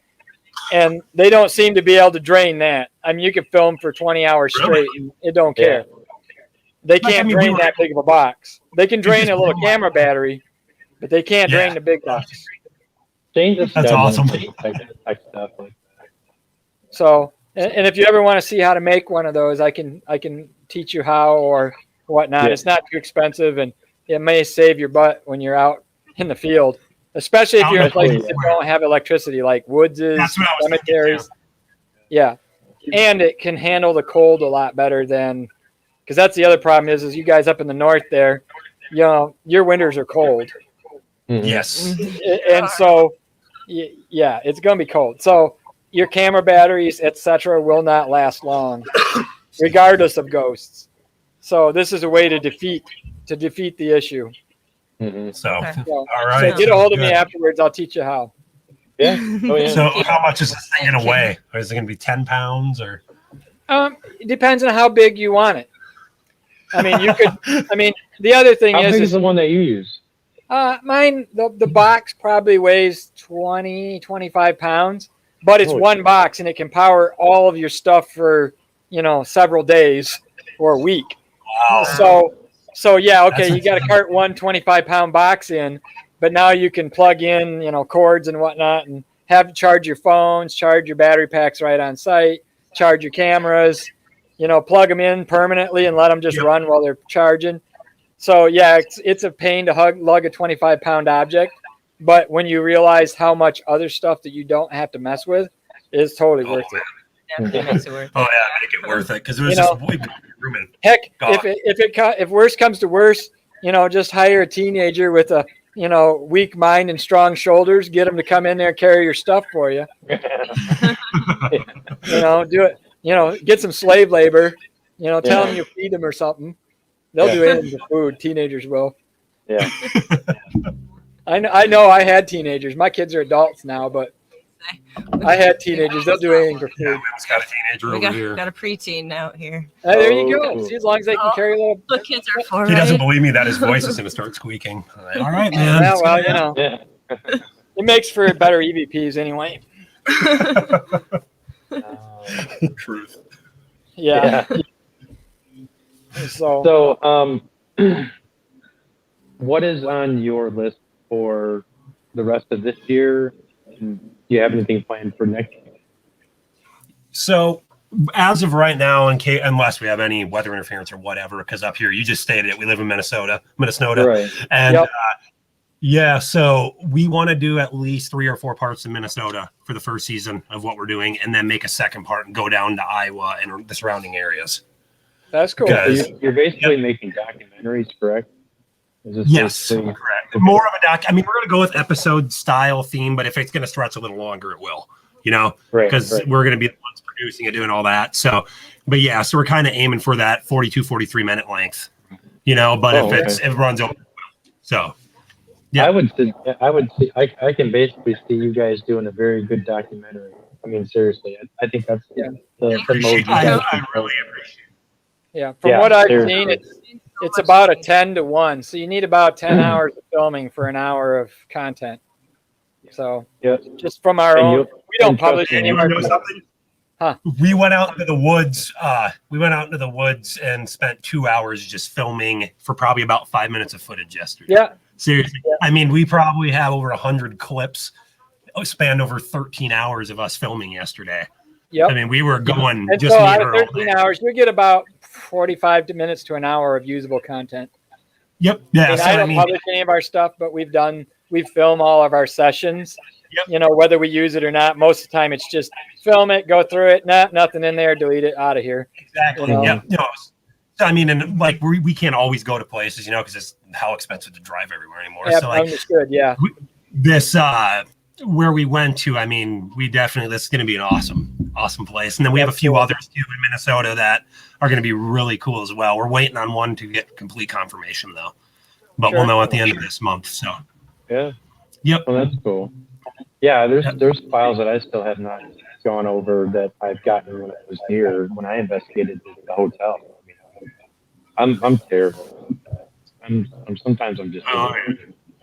and they don't seem to be able to drain that. I mean, you could film for 20 hours Really? straight, and it don't care. They Like, can't I mean, drain we were- that big of a box. They can drain just a little blew my camera mind. battery, but they can't Yeah. drain the big box. Shane just That's got awesome. into tech stuff like that. So, and if you ever want to see how to make one of those, I can teach you how or whatnot. Yeah. It's not too expensive, and it may save your butt when you're out in the field, especially if Out you're in in the places field. that don't have electricity, like woodses, That's what I was thinking, cemeteries. Yeah, and it can handle the cold a lot better than, because that's the other problem is you guys up in the north there, you know, your winters are cold. Mhm. Yes. And so yeah, it's going to be cold. So your camera batteries, etc., will not last long regardless of ghosts. So this is a way to defeat the issue. Mhm. So, Okay. So, all right. so get a hold of me Good. afterwards. I'll teach you how. Yeah. Oh, yeah. So, how much is this thing going to weigh? Or is it going to be 10 pounds or? It depends on how big you want it. I mean, you could. I mean, the other thing How big is is the one that you use? mine. The box probably weighs 20, 25 pounds, but it's Holy one box and it can power all of your stuff for several days or a week. Wow. So yeah, okay, That's you got to insane. cart one 25-pound box in, but now you can plug in, cords and whatnot, and have charge your phones, charge your battery packs right on site, charge your cameras, plug them in permanently and let them just Yep. run while they're charging. So yeah, it's a pain to lug a 25-pound object, but when you realize how much other stuff that you don't have to mess with, it's totally worth it. Definitely makes it worth it. Oh, yeah, make it worth it because it was You just know, way bigger room. Heck, God. if worse comes to worse, just hire a teenager with a weak mind and strong shoulders. Get them to come in there and carry your stuff for you. Do it. Get some slave labor. Tell them you feed them or something. They'll do anything for food. Teenagers will. Yeah. I know. I had teenagers. My kids are adults now, but I had teenagers. They'll do anything for Yeah, food. Will's got a teenager We over here. got a preteen out here. There you Oh, go. cool. See, as long as they can carry a little. The kids are for He doesn't right? believe me that his voice is going to start squeaking. I'm like, all right, man. Yeah, well, you know, Yeah. it makes for better EVPs anyway. Truth. Yeah. So, So, what is on your list for the rest of this year? And do you have anything planned for next year? So, as of right now, unless we have any weather interference or whatever, because up here, you just stated it, we live in Minnesota, Right. and Yep. yeah, so we want to do at least 3 or 4 parts in Minnesota for the first season of what we're doing, and then make a second part and go down to Iowa and the surrounding areas. that's cool. Good. So you're basically making documentaries, correct? Is this Yes, basically- correct. More of a doc. I mean, we're going to go with episode style theme, but if it's going to stretch a little longer, it will. Right, Because right. we're going to be the ones producing it, doing all that. So, but yeah, so we're kind of aiming for that 42, 43 minute length. But Oh, if it runs over, so yeah. I can basically see you guys doing a very good documentary. I mean, seriously, I think that's Yeah. the most. I really appreciate it. Yeah, from Yeah, what I've seriously. seen, it's about a 10 to 1. So you need about 10 hours of filming for an hour of content. So Yeah. just from our And own, you- we don't and trust publish me, any You of want our to know something? Huh. We went out into the woods. We went out into the woods and spent 2 hours just filming for probably about 5 minutes of footage yesterday. Yeah, Seriously. Yeah. I mean, we probably have over 100 clips spanned over 13 hours of us filming yesterday. yep. I mean, we were going And just so me out and of her all 13 day. hours, you get about 45 minutes to an hour of usable content. Yep. Yeah. I mean, So, I don't publish any of our stuff, but we film all of our sessions. Yep. Whether we use it or not, most of the time it's just film it, go through it, nothing in there, delete it, out of here. exactly. you know. Yep. So, I mean, and like we can't always go to places, because it's how expensive to drive everywhere anymore. Yeah, So like understood. Yeah. this, where we went to, I mean, this is going to be an awesome place. And then we have a few others too in Minnesota that are going to be really cool as well. We're waiting on one to get complete confirmation though, but Sure. we'll know at the end of this month. So, Yeah. yep. Well, that's cool. Yeah, there's files that I still have not gone over that I've gotten when I was here when I investigated the hotel. I'm terrible. I'm sometimes I'm just Oh,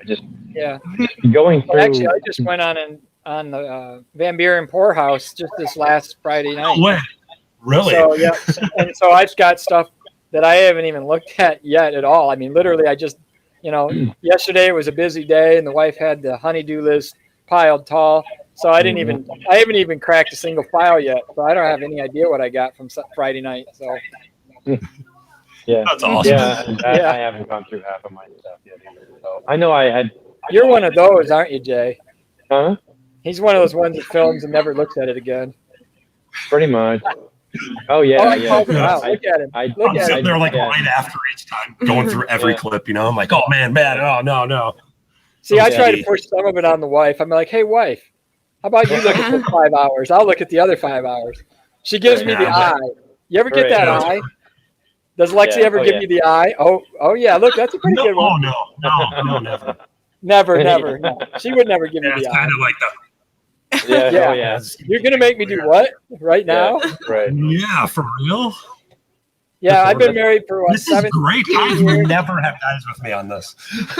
I just Yeah. going through. Actually, I just went on the Van Buren Poorhouse just this last Friday night. No way. Really? So yeah, and so I've got stuff that I haven't even looked at yet at all. I mean, literally, I just, yesterday it was a busy day, and the wife had the honey-do list piled tall. So I haven't even cracked a single file yet. So I don't have any idea what I got from Friday night. So Yeah, That's awesome. yeah, and I, Yeah. I haven't gone through half of my stuff yet either. So I know I had. you're one of those, aren't you, Jay? Huh? He's one of those ones that films and never looks at it again. Pretty much. Oh yeah, Oh, I yeah. called him out. I- Look at him. I- Look I'm at sitting it. there like Yeah. right after each time, going through every Yeah. clip. I'm like, oh man, bad. Oh no. See, I Yeah. try to push some of it on the wife. I'm like, hey, wife, how about you look at the 5 hours? I'll look at the other 5 hours. She gives me the Yeah. eye. You ever get Right. that Yeah. eye? Does Lexi Yeah. ever Oh, give yeah. you the eye? Oh yeah, look, that's a pretty No, good one. no, never. Never. No. She would never give me Yeah, the it's eye. kind of like Yeah, Yeah. oh yeah. You're gonna make me do what right now? Yeah, right. Yeah, for real. Yeah, I've been married for what, This is 17 great. I years? never have guys with me on this.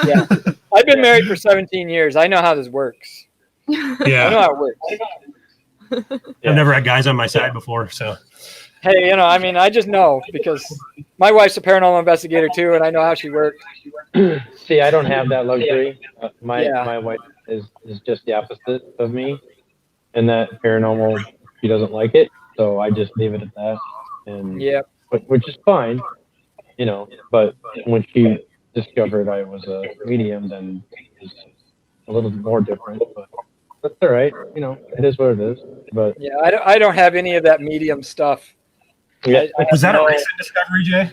Yeah, I've been married for 17 years. I know how this works. I know Yeah, how it works. Yeah. I've never had guys on my side before, so Hey, I mean, I just know because my wife's a paranormal investigator too, and I know how she works. See, I don't have that luxury. My Yeah. my wife is just the opposite of me, and that paranormal, she doesn't like it, so I just leave it at that, and Yeah, which is fine, But when she discovered I was a medium, then it's a little more different. But that's all right, it is what it is. But yeah. I don't have any of that medium stuff. yeah, was that a No. recent discovery, Jay?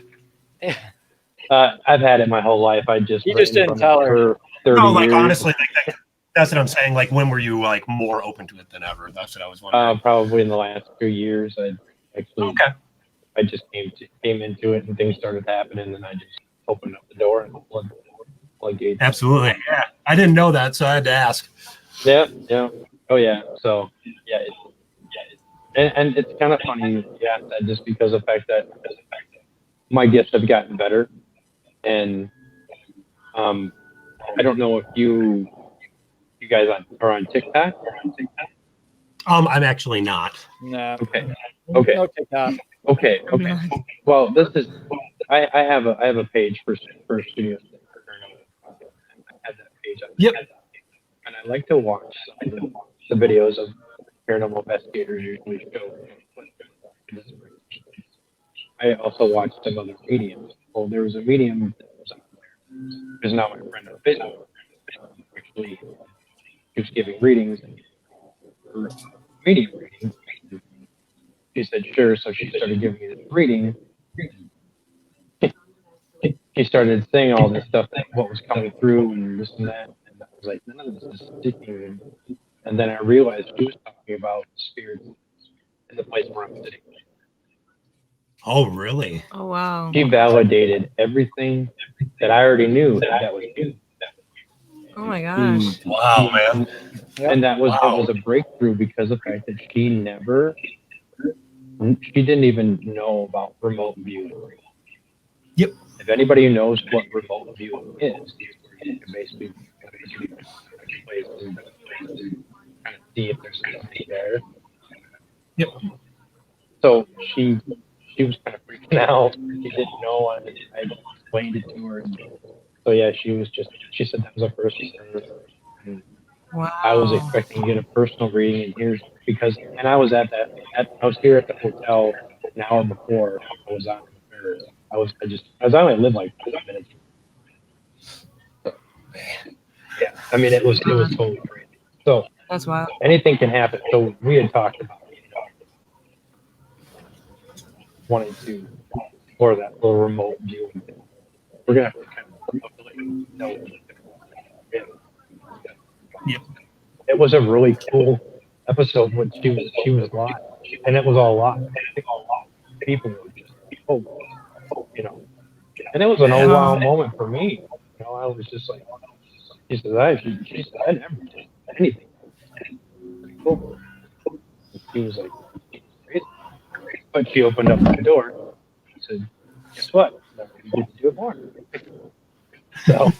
I've had it my whole life. I just You just didn't tell her. for 30 No, like years. honestly, that's what I'm saying. Like, when were you like more open to it than ever? That's what I was wondering. Probably in the last 2 years, I actually Okay. I just came into it and things started happening, and I just opened up the door and floodgates. Absolutely. Yeah, I didn't know that, so I had to ask. Yeah. Oh yeah. So yeah, and it's kind of funny, yeah, that just because of the fact that my gifts have gotten better, and um, I don't know if you guys are on TikTok. I'm actually not. No. Okay. Okay. No TikTok. Okay. I'm Okay. not. Well, this is I have a page for studios. I have that page on Yep. and I like to watch some of the videos of paranormal investigators usually show. I also watch some other mediums. Well, there was a medium that was on there, who's now my friend on Facebook. Actually, he was giving readings for medium readings. She said sure, so she started giving me this reading. She started saying all this stuff, what was coming through and this and that, and I was like, none of this is sticking. And then I realized she was talking about spirits in the place where I'm sitting. Oh, really? Oh wow. She validated everything that I already knew that was new. Oh my gosh. Wow, man. And that was a breakthrough because of the fact that she didn't even know about remote viewing. Yep. If anybody knows what remote viewing is, you can basically place and kind of see if there's something there. Yep. So she was kind of freaking out. She didn't know. I explained it to her. So yeah, she said that was the first time. And Wow. I was expecting to get a personal reading, and I was I was here at the hotel an hour before I was on. I was only lived like 5 minutes. So, yeah, I mean it was totally crazy. So That's wild. anything can happen. So we had talked about wanting to explore that little remote viewing thing. We're gonna have to kind of know. Yep. It was a really cool episode when she was live, and it was all live. People were just and it was an oh wow moment for me. I was just like, she said I never did anything. Cool. And she was like, crazy. But she opened up the door and said, guess what? You get to do it more. So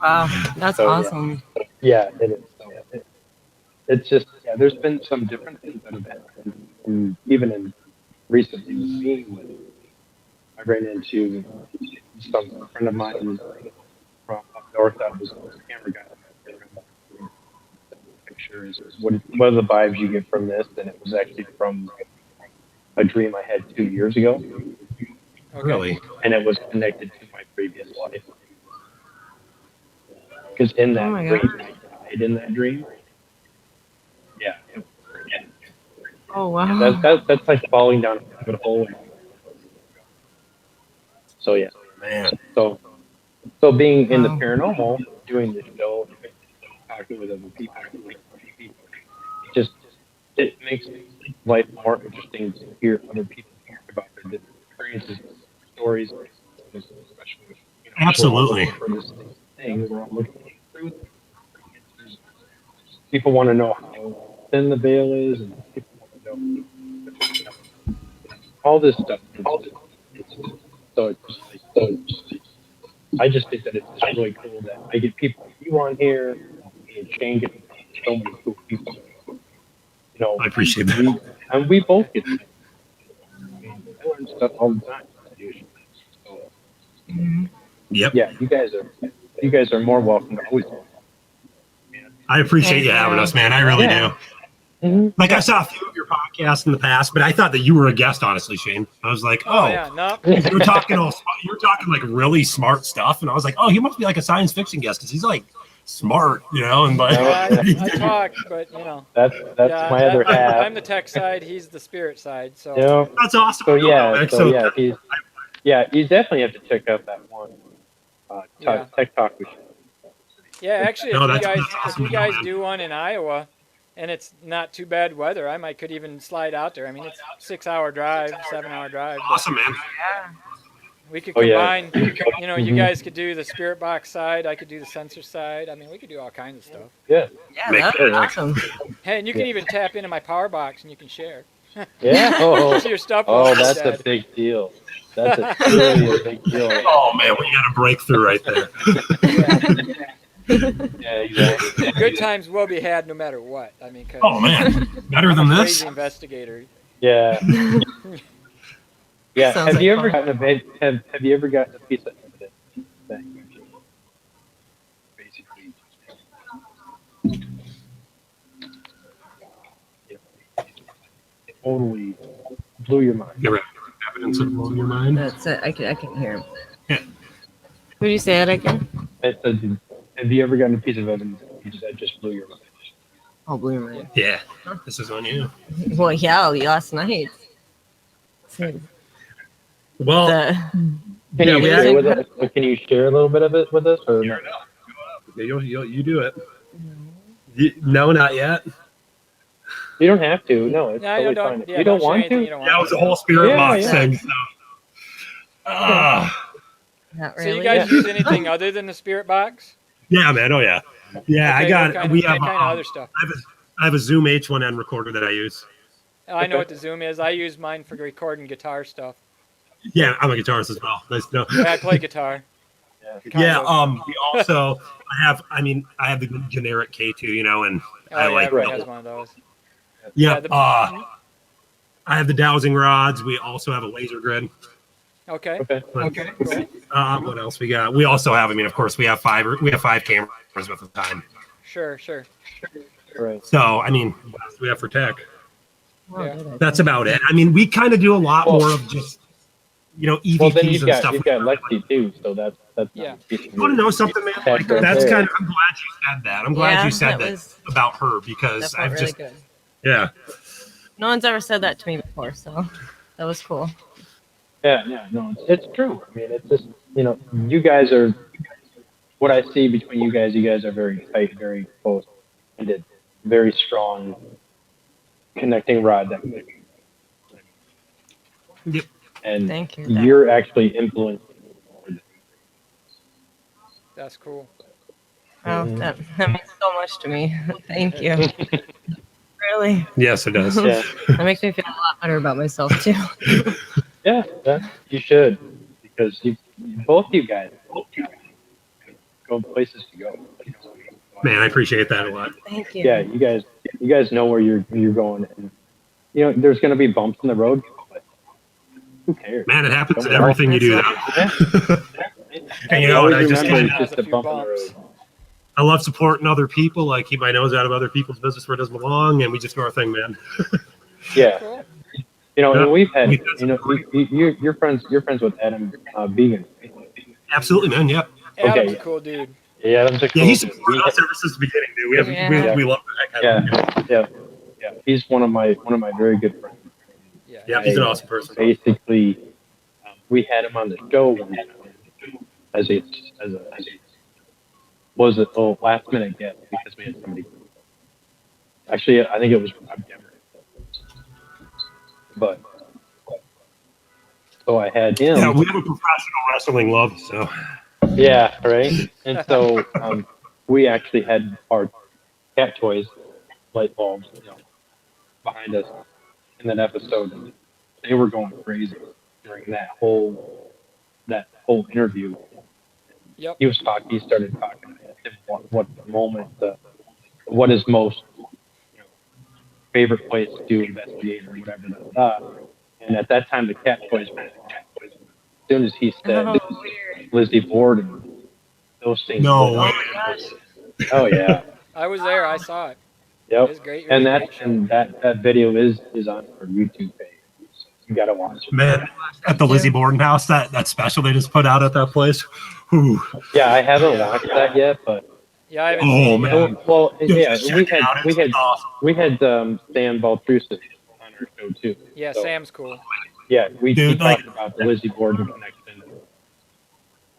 Wow. That's So, yeah. awesome. yeah, it is. So, it's just there's been some different things that have happened, and even in recently with me, I ran into a friend of mine from up north that was a camera guy. Pictures. What are the vibes you get from this? And it was actually from a dream I had 2 years ago, Okay. Really? and it was connected to my previous life. Because in that Oh my dream, God. I died in that dream. Yeah. Oh wow. That's like falling down a rabbit hole. So yeah. Man. So being in the Wow. paranormal, doing this show, talking with other people, just it makes life more interesting to hear other people talk about their different experiences, stories, especially Absolutely. for this thing. We're all looking through. People want to know how thin the veil is, and people want to know all this stuff. I just think that it's just really cool that I get people like you on here, and Shane gets so many cool people. I appreciate that. And we both get. I learn stuff all the time. So, Mhm. Yep. yeah, you guys are more welcome to always. I appreciate Thank you having you. us, man. I really Yeah. do. Mm-hmm. Like, I saw a few of your podcasts in the past, but I thought that you were a guest, honestly, Shane. I was like, Oh yeah, no. you were talking like really smart stuff, and I was like, oh, he must be like a science fiction guest because he's like smart, and like Yeah, I talk, but That's yeah, my other half. I'm the tech side. He's the spirit side. So that's awesome. So yeah, Like, so yeah, you definitely have to check out that one Yeah. tech talk we should. yeah, actually, No, if that's you awesome to know, guys man. do one in Iowa, and it's not too bad weather, I could even slide out there. I mean, it's 6-hour drive, 7-hour drive. But, Awesome, man. We could Oh, yeah. combine. You know, you Mhm. guys could do the spirit box side. I could do the sensor side. I mean, we could do all kinds of stuff. Yeah. Yeah, Make that's that- awesome. Hey, and you can Yeah. even tap into my power box and you can share. Yeah. Oh, So your stuff oh, won't go that's a dead. big deal. That's a really a big deal. Oh man, we got a breakthrough right there. Yeah, exactly. Good times will be had no matter what. I mean, 'cause Oh man, better I'm than a this. crazy investigator. Yeah. Yeah. Sounds Have like you ever fun. gotten have you ever gotten a piece of evidence that you basically totally blew your mind? You ever have evidence of blowing your mind? That's it. I can hear him. Yeah. Would you say that again? I said, have you ever gotten a piece of evidence that just blew your mind? Oh, blew your mind. Yeah. This is on you. Well, yeah, last night. Well, Can Yeah, you we share had- with us? Can you share a little bit of it with us, or no? you do it. No, not yet. You don't have to. No, it's No, totally don't. fine. If Yeah, you don't don't share want anything to. you don't That want was to. the whole spirit Yeah, box yeah. thing. So. Not So really. you guys Yeah. use anything other than the spirit box? Yeah, man. Oh yeah. Yeah, Okay, I got. what kind We of, have. what kind of other stuff? I have a Zoom H1N recorder that I use. I know Okay. what the Zoom is. I use mine for recording guitar stuff. Yeah, I'm a guitarist as well. Nice to know. Yeah, I play guitar. kind Yeah. of. We also. I have the generic K2. You know, and Oh I yeah, like. everybody Right. has one of those. Yeah. Yeah, the- I have the dowsing rods. We also have a laser grid. Okay. Okay. Okay. Cool. What else we got? We also have. Of course, we have five cameras with the time. Sure. Sure. Right. So, what else do we have for tech? Oh, Yeah. did I? That's about it. We kind of do a lot Well- more of just, EVPs Well, then and you've got stuff. Lexi too, so that's Yeah. not You want to know something, man? Tech Like, right that's there. kind of. I'm glad you said that. I'm glad Yeah, you said that was about her because that felt I've really just, good. yeah. No one's ever said that to me before, so that was cool. Yeah, no, it's true. It's just, you guys are, what I see between you guys are very tight, very close, and very strong connecting rod that Yep. and Thank you. you're actually influencing. That's cool. Oh, that means so much to me. Thank you. Really, Yes, it does. Yeah, that makes me feel a lot better about myself too. yeah, you should, because both you guys go places to go. Man, I appreciate that a lot. Thank you. Yeah, you guys know where you're going, and there's going to be bumps in the road, but who cares? Man, it happens in Don't everything you do. Yeah. And You and always I just remember kinda, it's just a bump in the road. I love supporting other people. Like, keep my nose out of other people's business where it doesn't belong, and we just do our thing, man. Yeah, Cool. and we've had, We've had some you're friends with Adam Vegan. Absolutely, man. Yep. Adam's yeah. a cool dude. Yeah, Adam's a Yeah, cool he's dude. supported us ever since the beginning, dude. Yeah. We love the heck out of him. Yeah. He's one of my very good friends. Yeah. Yeah, he's an awesome person. Basically, we had him on the show one time as a last minute guest because we had somebody. Actually, I think it was Rob Gemmer. But so I had him. Yeah, we have a professional wrestling love, so. Yeah, right. And so we actually had our cat toys, light bulbs, behind us in that episode. And they were going crazy during that whole interview. Yep. He started talking about what the moment, what his most favorite place to do investigate or whatever. And at that time, the cat toys were the cat toys. As soon as he said Oh, weird. Lizzie Borden, those things. No were- way. Oh yeah. I was there. I saw it. It was Yep. great. It And was a that great show. and that video is on our YouTube page. So you gotta watch it. Man, at the Lizzie Borden house, that special they just put out at that place. Whew. Yeah, I haven't watched that yet, but Yeah, I haven't Oh, seen it man. yet. well, yeah, Just we check it out. had we It's had awesome. we had Sam Baltrusis on our show too. Yeah, So, Sam's cool. Yeah, we Dude, talked like- about the Lizzie Borden connection.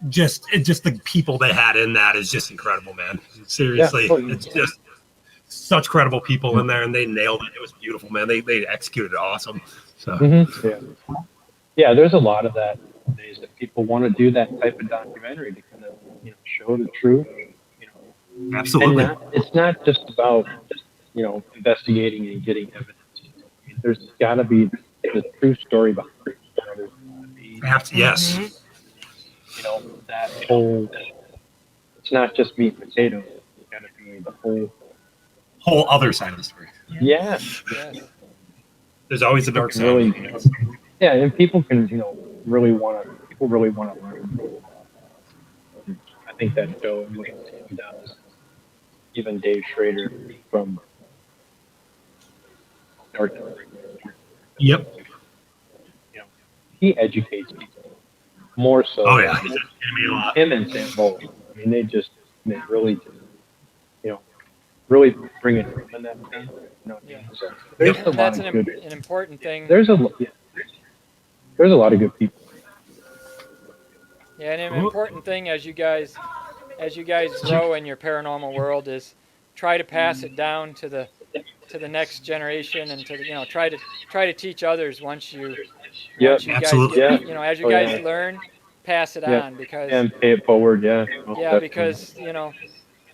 Just the people they had in that is just incredible, man. Seriously, Yeah. Oh, yeah. it's just such credible people in there, and they nailed it. It was beautiful, man. They executed it awesome. So Yeah, there's a lot of that nowadays that people want to do that type of documentary to kind of show the truth. And Absolutely. it's not just about investigating and getting evidence. I mean, there's got to be the true story behind it. There's got to be Yes. that whole. It's not just meat and potatoes. It's got to be the Whole other side of the story. Yeah. Yes. There's always a dark side. Really, yeah, and people can really want to learn. I think that show and what he does, even Dave Schrader from Dark. Yep. He educates people more so. Oh yeah. Him and Sam Bowl. I mean, they really really bring it home in that sense. Yeah. So there's a lot That's of an good. important thing. There's a lot of good people. Yeah, and an important thing as you guys grow in your paranormal world is try to pass it down to the next generation and to the, try to teach others once you guys absolutely. get, as you guys learn, pass it on because and pay it forward. Yeah. Because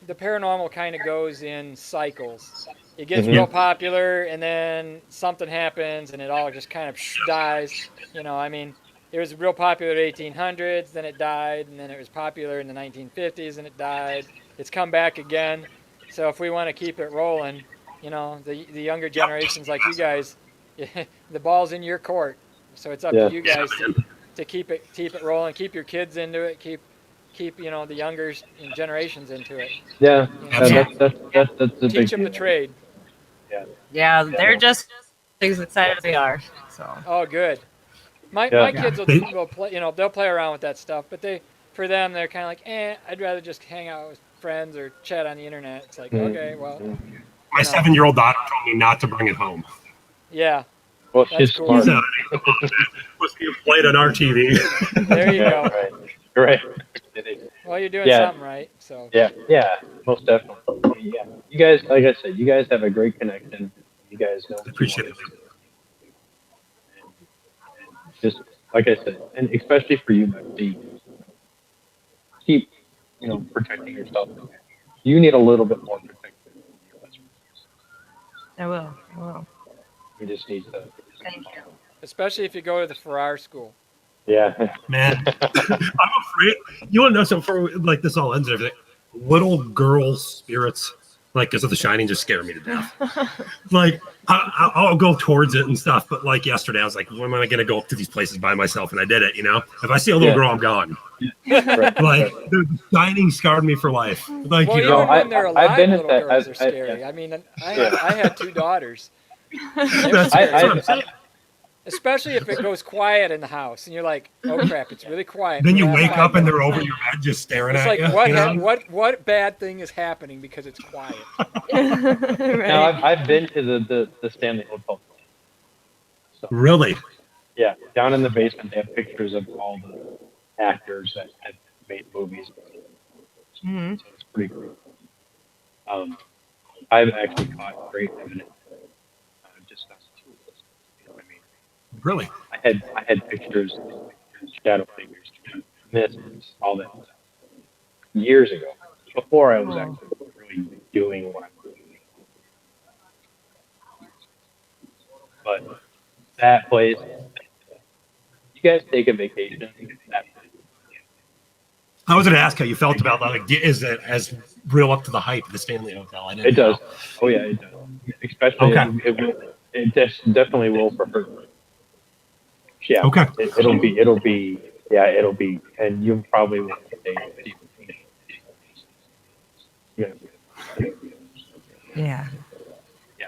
the paranormal kind of goes in cycles. It gets Mhm. real popular and then something happens and it all just kind of dies. I mean, it was real popular in the 1800s, then it died, and then it was popular in the 1950s and it died. It's come back again. So if we want to keep it rolling, the younger generations like you guys, the ball's in your court. So it's up to you guys to keep it rolling, keep your kids into it, keep the younger generations into it. Yeah. Absolutely. That's the big Teach them deal. the trade. Yeah, they're just as excited as we are. So. Oh, good. My kids will play. They'll play around with that stuff, but for them they're kind of like, I'd rather just hang out with friends or chat on the internet. It's like, okay, well. My 7-year-old daughter told me not to bring it home. Yeah. Well, she's cool. smart. Was being played on our TV. There you go. Right. Well, you're doing something right. So. Yeah, most definitely. Yeah, you guys, like I said, you guys have a great connection. You guys know. Appreciate it. Just like I said, and especially for you, Lexi, keep protecting yourself. You need a little bit more protection. I will. You just need to. Thank you. Especially if you go to the Farrar school. Yeah. Man, I'm afraid. You want to know something before like this all ends and everything? Little girl spirits, like because of The Shining, just scare me to death. Like I'll go towards it and stuff, but like yesterday, I was like, when am I going to go up to these places by myself? And I did it. If I see a little girl, I'm gone. Like The Shining scarred me for life. Like Well, even when they're alive, I've been little at that. girls are scary. I mean, I had 2 daughters. Especially if it goes quiet in the house and you're like, oh crap, it's really quiet. Then you wake up and they're over your bed just staring it's at like, you. what bad thing is happening because it's quiet? Right. Now I've been to the Stanley Hotel. So, Really? yeah, down in the basement they have pictures of all the actors that have made movies. Mm-hmm. So it's pretty cool. I've actually caught great evidence. Just on tools. What I mean? Really? I had pictures, shadow figures, mists, all that stuff. Years ago, before I was actually really doing what I'm doing. But that place, you guys take a vacation. That place. I was going to ask how you felt about that. Like, is it as real up to the hype of the Stanley Hotel? It does. Oh yeah, it does. Especially it definitely will for her. Yeah. Okay. It'll be, and you probably will stay. Yeah. Yeah. Yeah.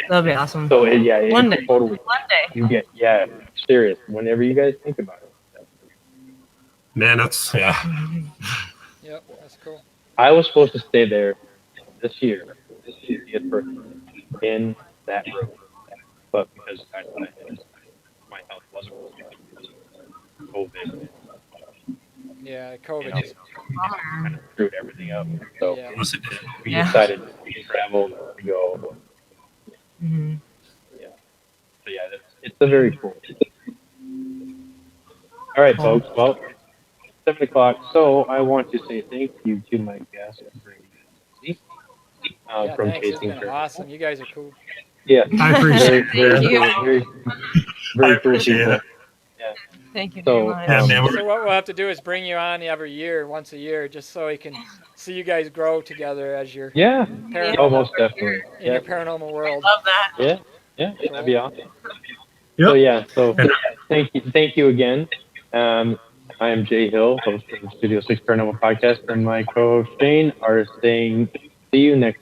That'll be awesome. So yeah, One day. Totally. One day. You get serious. Whenever you guys think about it. Man, that's Yep, that's cool. I was supposed to stay there this year, in that room, but because my health wasn't COVID, Yeah, COVID. just kind of screwed everything up. So Yeah. we decided to travel to go. Mm-hmm. Yeah. So yeah, it's a very cool. All right, folks. Well, 7 o'clock. So I want to say thank you to my guest, Brady, Yeah, from thanks. It's Chasing been Paranormal. awesome. You guys are cool. Yeah, I appreciate very, it. Thank you. very, I very cool appreciate people. it. Yeah. Thank you very So, much. Yeah, man. So what we'll have to do is bring you on every year, once a year, just so we can see you guys grow together as your yeah. paranormal Oh, most definitely. in Yeah. your paranormal world. Love that. Yeah. Yeah. Cool. That'd be awesome. Yep. So yeah. So thank you again. I am Jay Hill, host of the Studio 6 Paranormal Podcast, and my co-host Shane are saying see you next